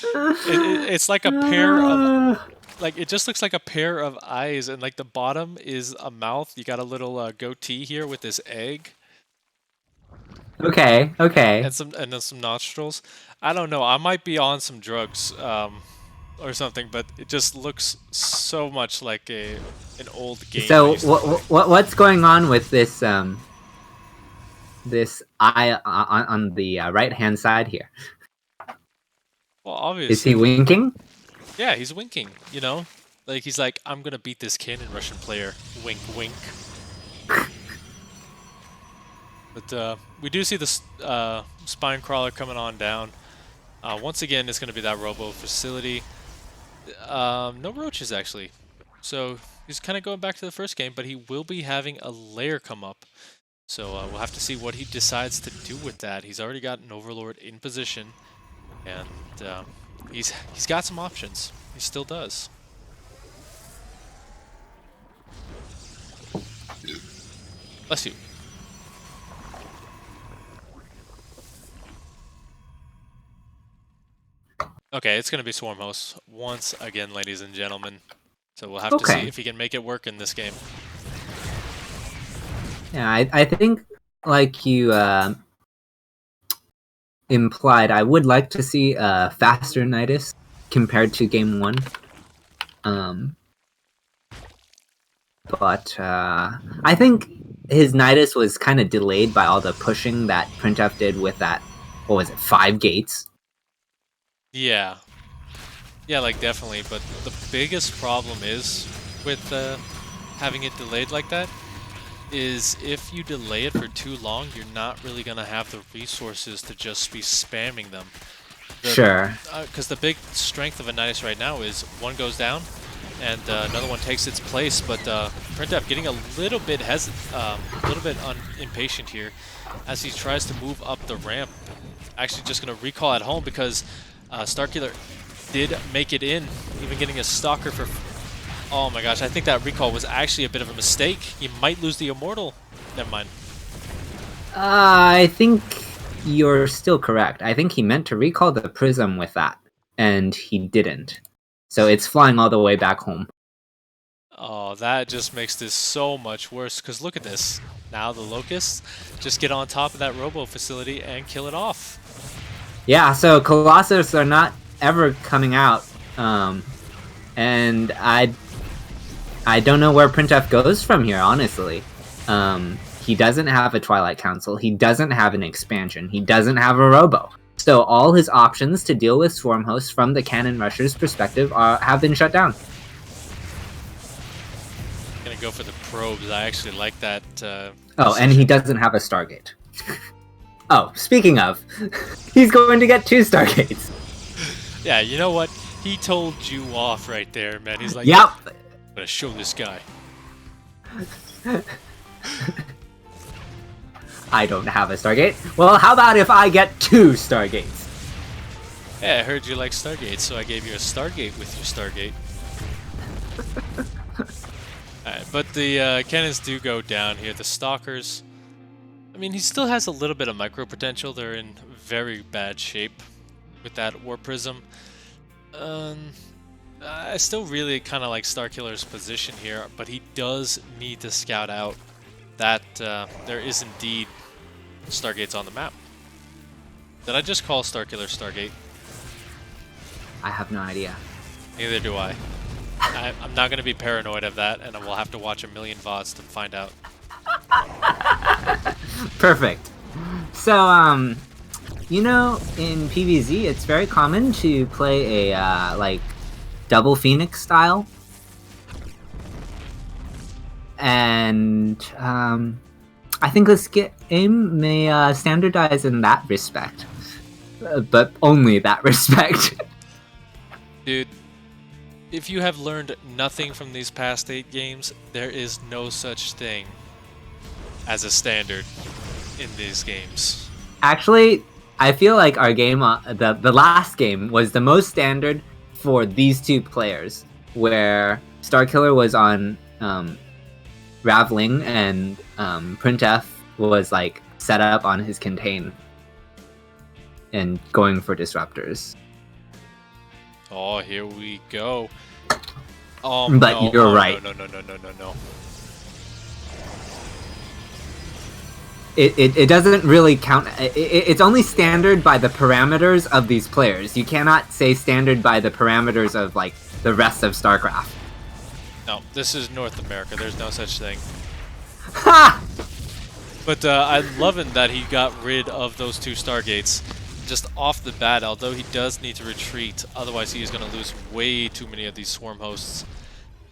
It's like a pair of, like, it just looks like a pair of eyes, and like the bottom is a mouth. You got a little goatee here with this egg. Okay. And then some nostrils. I don't know. I might be on some drugs, or something, but it just looks so much like an old game. So what's going on with this this eye on the right hand side here? Well, obviously. Is he winking? Yeah, he's winking. You know, like he's like, I'm gonna beat this Cannon Russian player. Wink, wink. But we do see the spine crawler coming on down. Once again, it's going to be that robo facility. No roaches, actually. So he's kind of going back to the first game, but he will be having a lair come up. So we'll have to see what he decides to do with that. He's already got an Overlord in position, and he's got some options. He still does. Bless you. Okay, it's going to be Swarm Host once again, ladies and gentlemen. So we'll have to see if he can make it work in this game. Yeah, I think, like you implied, I would like to see a faster Nidus compared to Game 1. But I think his Nidus was kind of delayed by all the pushing that printf did with that, what was it, 5 gates? Yeah. Yeah, like definitely, but the biggest problem is with having it delayed like that is if you delay it for too long, you're not really going to have the resources to just be spamming them. Sure. Because the big strength of a Nidus right now is one goes down and another one takes its place, but printf getting a little bit impatient here as he tries to move up the ramp. Actually just going to recall at home because starkiller did make it in, even getting a stalker for... Oh my gosh, I think that recall was actually a bit of a mistake. He might lose the immortal. Never mind. I think you're still correct. I think he meant to recall the prism with that, and he didn't. So it's flying all the way back home. Oh, that just makes this so much worse, because look at this. Now the locusts just get on top of that robo facility and kill it off. Yeah, so Colossus are not ever coming out, and I don't know where printf goes from here, honestly. He doesn't have a Twilight Council, he doesn't have an expansion, he doesn't have a robo. So all his options to deal with Swarm Hosts from the Cannon Rusher's perspective have been shut down. Gonna go for the probes. I actually like that. Oh, and he doesn't have a Stargate. Oh, speaking of, he's going to get 2 Stargates. Yeah, you know what? He told you off right there, man. He's like, yep. I'm gonna show this guy. I don't have a Stargate. Well, how about if I get 2 Stargates? Hey, I heard you like Stargate, so I gave you a Stargate with your Stargate. but the cannons do go down here. The stalkers, I mean, he still has a little bit of micro potential. They're in very bad shape with that War Prism. I still really kind of like Starkiller's position here, but he does need to scout out that there is indeed Stargates on the map. Did I just call Starkiller Stargate? I have no idea. Neither do I. I'm not going to be paranoid of that, and we'll have to watch a million VODs to find out. Perfect. So, you know, in PvZ, it's very common to play a, like, double Phoenix style. And, I think this game may standardize in that respect. But only that respect. Dude, if you have learned nothing from these past 8 games, there is no such thing as a standard in these games. Actually, I feel like our game, the last game, was the most standard for these two players, where Starkiller was on Raveling and printf was like set up on his contain and going for disruptors. Oh, here we go. Oh, But no, you're oh, right. No. It doesn't really count. It's only standard by the parameters of these players. You cannot say standard by the parameters of like the rest of StarCraft. No, this is North America. There's no such thing. Ha! But I'm loving that he got rid of those 2 Stargates just off the bat, although he does need to retreat. Otherwise, he is going to lose way too many of these swarm hosts.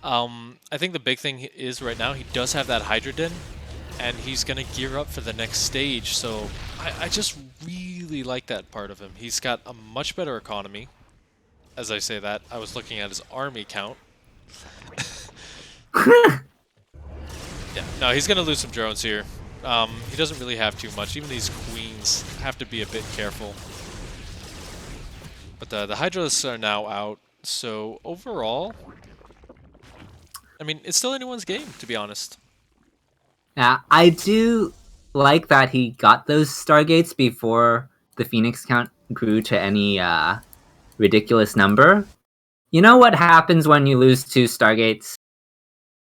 I think the big thing is right now, he does have that Hydra Den, and he's going to gear up for the next stage. So I just really like that part of him. He's got a much better economy. As I say that, I was looking at his army count. Yeah, no, he's going to lose some drones here. He doesn't really have too much. Even these queens have to be a bit careful. But the Hydralisks are now out, so overall, I mean, it's still anyone's game, to be honest. Yeah, I do like that he got those Stargates before the Phoenix count grew to any ridiculous number. You know what happens when you lose 2 Stargates?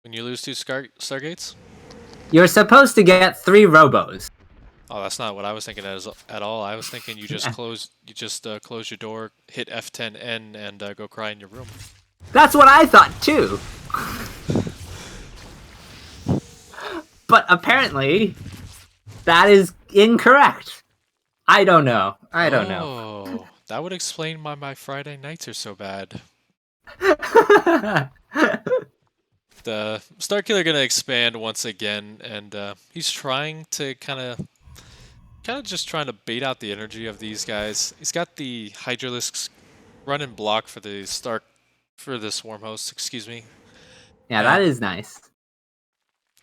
When you lose 2 Stargates? You're supposed to get 3 Robos. Oh, that's not what I was thinking at all. I was thinking you just close your door, hit F10N, and go cry in your room. That's what I thought too. But apparently, that is incorrect. I don't know. I don't know. Oh, that would explain why my Friday nights are so bad. The Starkiller gonna expand once again, and he's trying to kind of just trying to bait out the energy of these guys. He's got the Hydralisks run and block for the swarm hosts. Excuse me. Yeah, that is nice.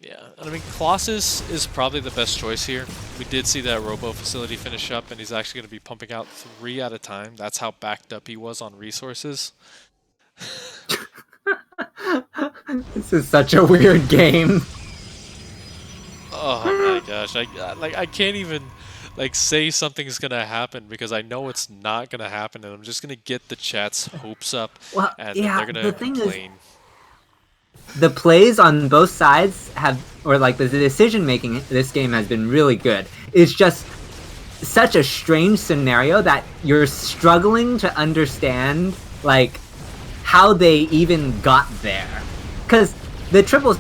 Yeah, and I mean, Colossus is probably the best choice here. We did see that Robo facility finish up, and he's actually going to be pumping out 3 at a time. That's how backed up he was on resources. This is such a weird game. Oh my gosh, I can't even like say something's gonna happen because I know it's not gonna happen, and I'm just gonna get the chat's hopes up, Well, and yeah, they're gonna the thing complain. The plays on both sides or like the decision making in this game has been really good. It's just such a strange scenario that you're struggling to understand like how they even got there. Because the triple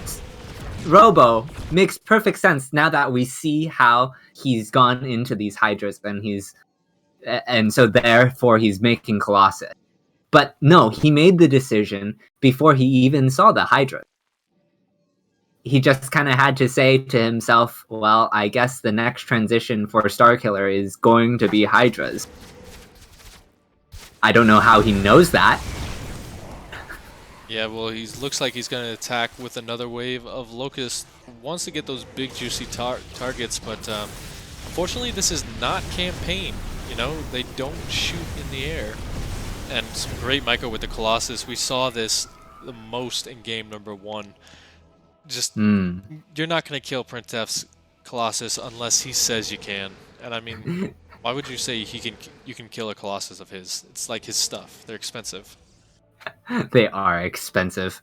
Robo makes perfect sense now that we see how he's gone into these Hydras and so therefore he's making Colossus. But no, he made the decision before he even saw the Hydra. He just kind of had to say to himself, well, I guess the next transition for Starkiller is going to be Hydras. I don't know how he knows that. Yeah, well, looks like he's going to attack with another wave of Locust. Wants to get those big, juicy targets, but unfortunately, this is not campaign. You know, they don't shoot in the air. And some great micro with the Colossus. We saw this the most in game number 1. Just Hmm. you're not going to kill printf's Colossus unless he says you can. And I mean, why would you say you can kill a Colossus of his? It's like his stuff. They're expensive. They are expensive.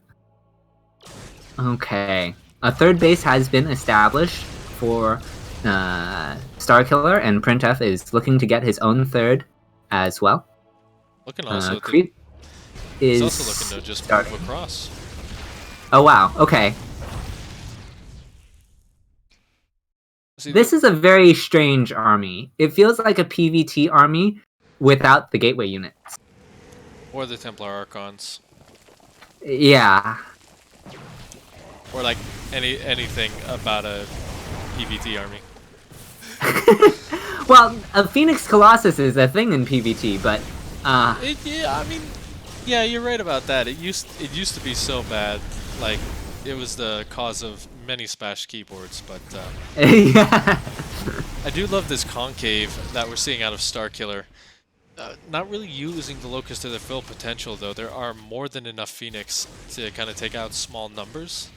Okay. A third base has been established for Starkiller, and printf is looking to get his own third as well. Looking also to, Creep he's is also looking to just starting. move across. Oh wow, okay. See, This is a very strange army. It feels like a PvT army without the gateway units. or the Templar Archons, Yeah. or like anything about a PvT army. Well, a Phoenix Colossus is a thing in PvT, but Yeah, I mean, yeah, you're right about that. It used to be so bad, like it was the cause of many smashed keyboards. But yeah. I do love this concave that we're seeing out of Starkiller. Not really using the Locust to their full potential, though. There are more than enough Phoenix to kind of take out small numbers.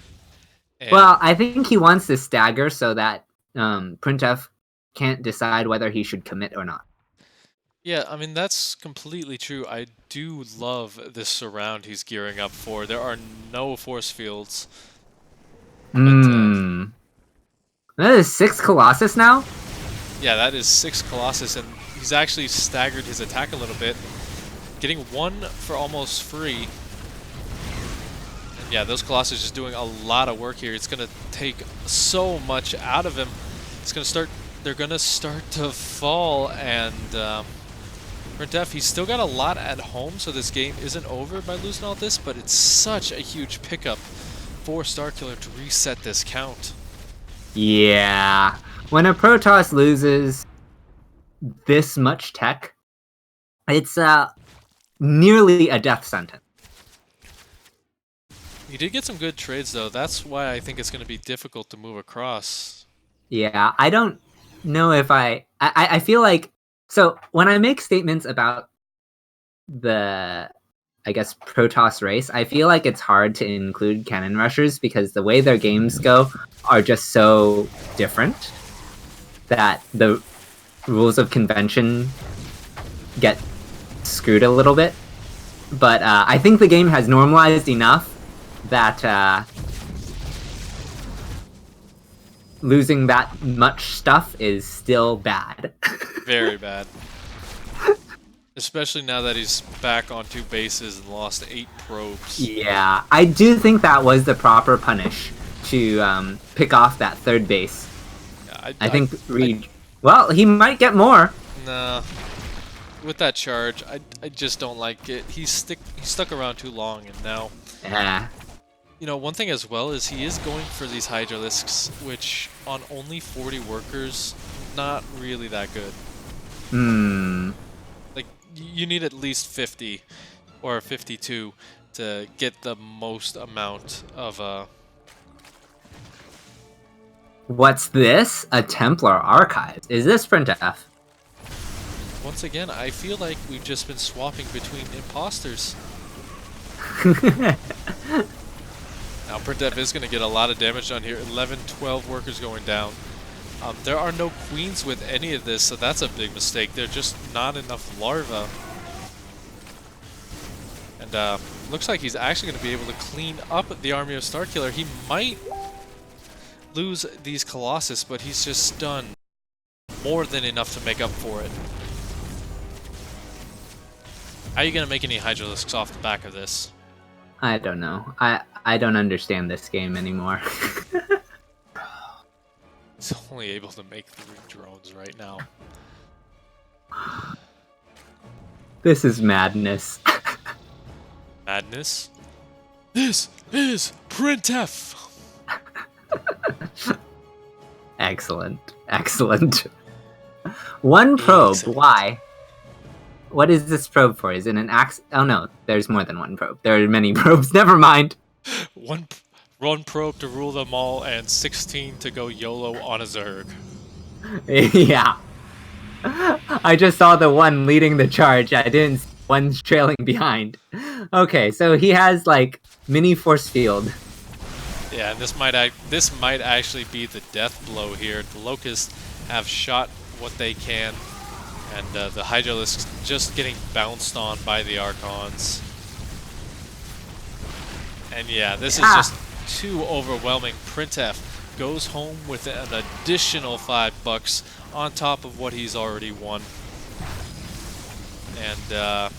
And Well, I think he wants to stagger so that printf can't decide whether he should commit or not. yeah, I mean, that's completely true. I do love this surround he's gearing up for. There are no force fields. Hmm. That is 6 Colossus now? Yeah, that is 6 Colossus, and he's actually staggered his attack a little bit, getting 1 for almost free. And yeah, those Colossus just doing a lot of work here. It's going to take so much out of him. They're going to start to fall, and printf, he's still got a lot at home, so this game isn't over by losing all this, but it's such a huge pickup for Starkiller to reset this count. Yeah. When a Protoss loses this much tech, it's nearly a death sentence. He did get some good trades, though. That's why I think it's going to be difficult to move across. Yeah, I don't know if I feel like, so when I make statements about the, I guess, Protoss race, I feel like it's hard to include cannon rushers because the way their games go are just so different that the rules of convention get screwed a little bit. But I think the game has normalized enough that losing that much stuff is still bad. Very bad. Especially now that he's back on 2 bases and lost 8 probes. Yeah, I do think that was the proper punish to pick off that third base. Yeah, I think Reed... Well, he might get more. Nah. With that charge, I just don't like it. He's stuck around too long, and now... Yeah. You know, one thing as well is he is going for these Hydralisks, which on only 40 workers, not really that good. Hmm. Like, you need at least 50 or 52 to get the most amount of What's this? A Templar Archive. Is this printf? Once again, I feel like we've just been swapping between imposters. Now printf is going to get a lot of damage done here. 11, 12 workers going down. There are no queens with any of this, so that's a big mistake. There's just not enough larvae. And looks like he's actually going to be able to clean up the army of Starkiller. He might lose these Colossus, but he's just done more than enough to make up for it. How are you going to make any Hydralisks off the back of this? I don't know. I don't understand this game anymore. He's only able to make 3 drones right now. This is madness. Madness? This is printf! Excellent. Excellent. One probe. Excellent. Why? What is this probe for? Is it an axe? Oh no, there's more than one probe. There are many probes. Never mind. One probe to rule them all, and 16 to go YOLO on a Zerg. Yeah. I just saw the one leading the charge. I didn't see one's trailing behind. Okay, so he has like mini force field. Yeah, and this might actually be the death blow here. The Locusts have shot what they can, and the Hydralisks just getting bounced on by the Archons. And yeah, this is just too overwhelming. Printf goes home with an additional $5 on top of what he's already won. And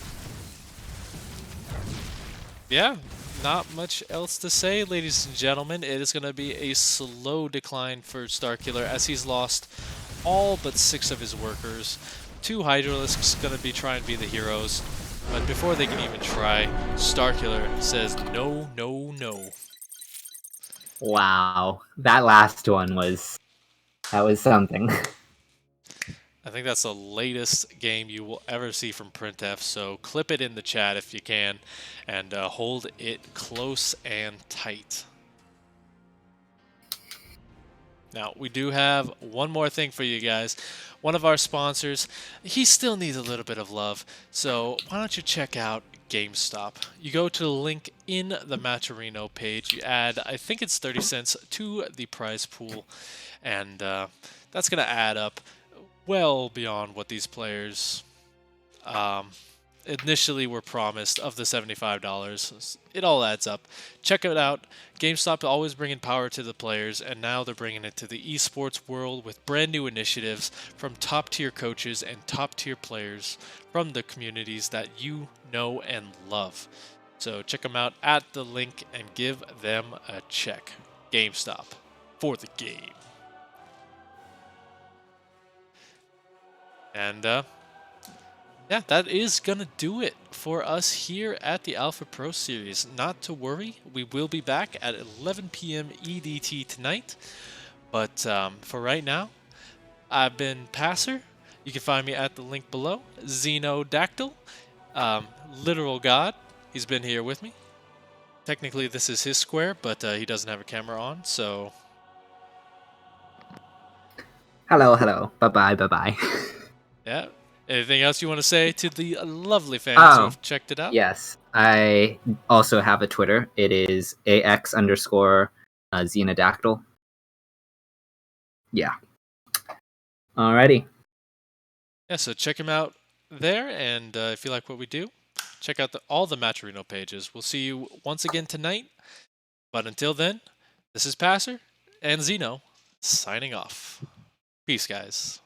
yeah, not much else to say, ladies and gentlemen. It is going to be a slow decline for Starkiller as he's lost all but 6 of his workers. 2 Hydralisks going to be trying to be the heroes, but before they can even try, Starkiller says no, no, no. Wow, that last one was something. I think that's the latest game you will ever see from printf, so clip it in the chat if you can, and hold it close and tight. Now, we do have one more thing for you guys. One of our sponsors, he still needs a little bit of love, so why don't you check out GameStop. You go to the link in the Matcherino page, you add, I think it's 30 cents to the prize pool, and that's going to add up well beyond what these players initially were promised of the $75. It all adds up. Check it out. GameStop always bringing power to the players, and now they're bringing it to the esports world with brand new initiatives from top tier coaches and top tier players from the communities that you know and love. So check them out at the link and give them a check. GameStop, for the game. And yeah, that is going to do it for us here at the Alpha Pro Series. Not to worry, we will be back at 11 p.m. EDT tonight. But for right now, I've been Passer. You can find me at the link below. Xenodactyl, literal god. He's been here with me. Technically, this is his square, but he doesn't have a camera on, so... Hello, hello. Bye-bye, bye-bye. Yeah. Anything else you want to say to the lovely fans who have checked it out? Yes. I also have a Twitter. It is AX_Xenodactyl. Yeah. Alrighty. Yeah, so check him out there, and if you like what we do, check out all the Matcherino pages. We'll see you once again tonight, but until then, this is Passer and Xeno signing off. Peace, guys.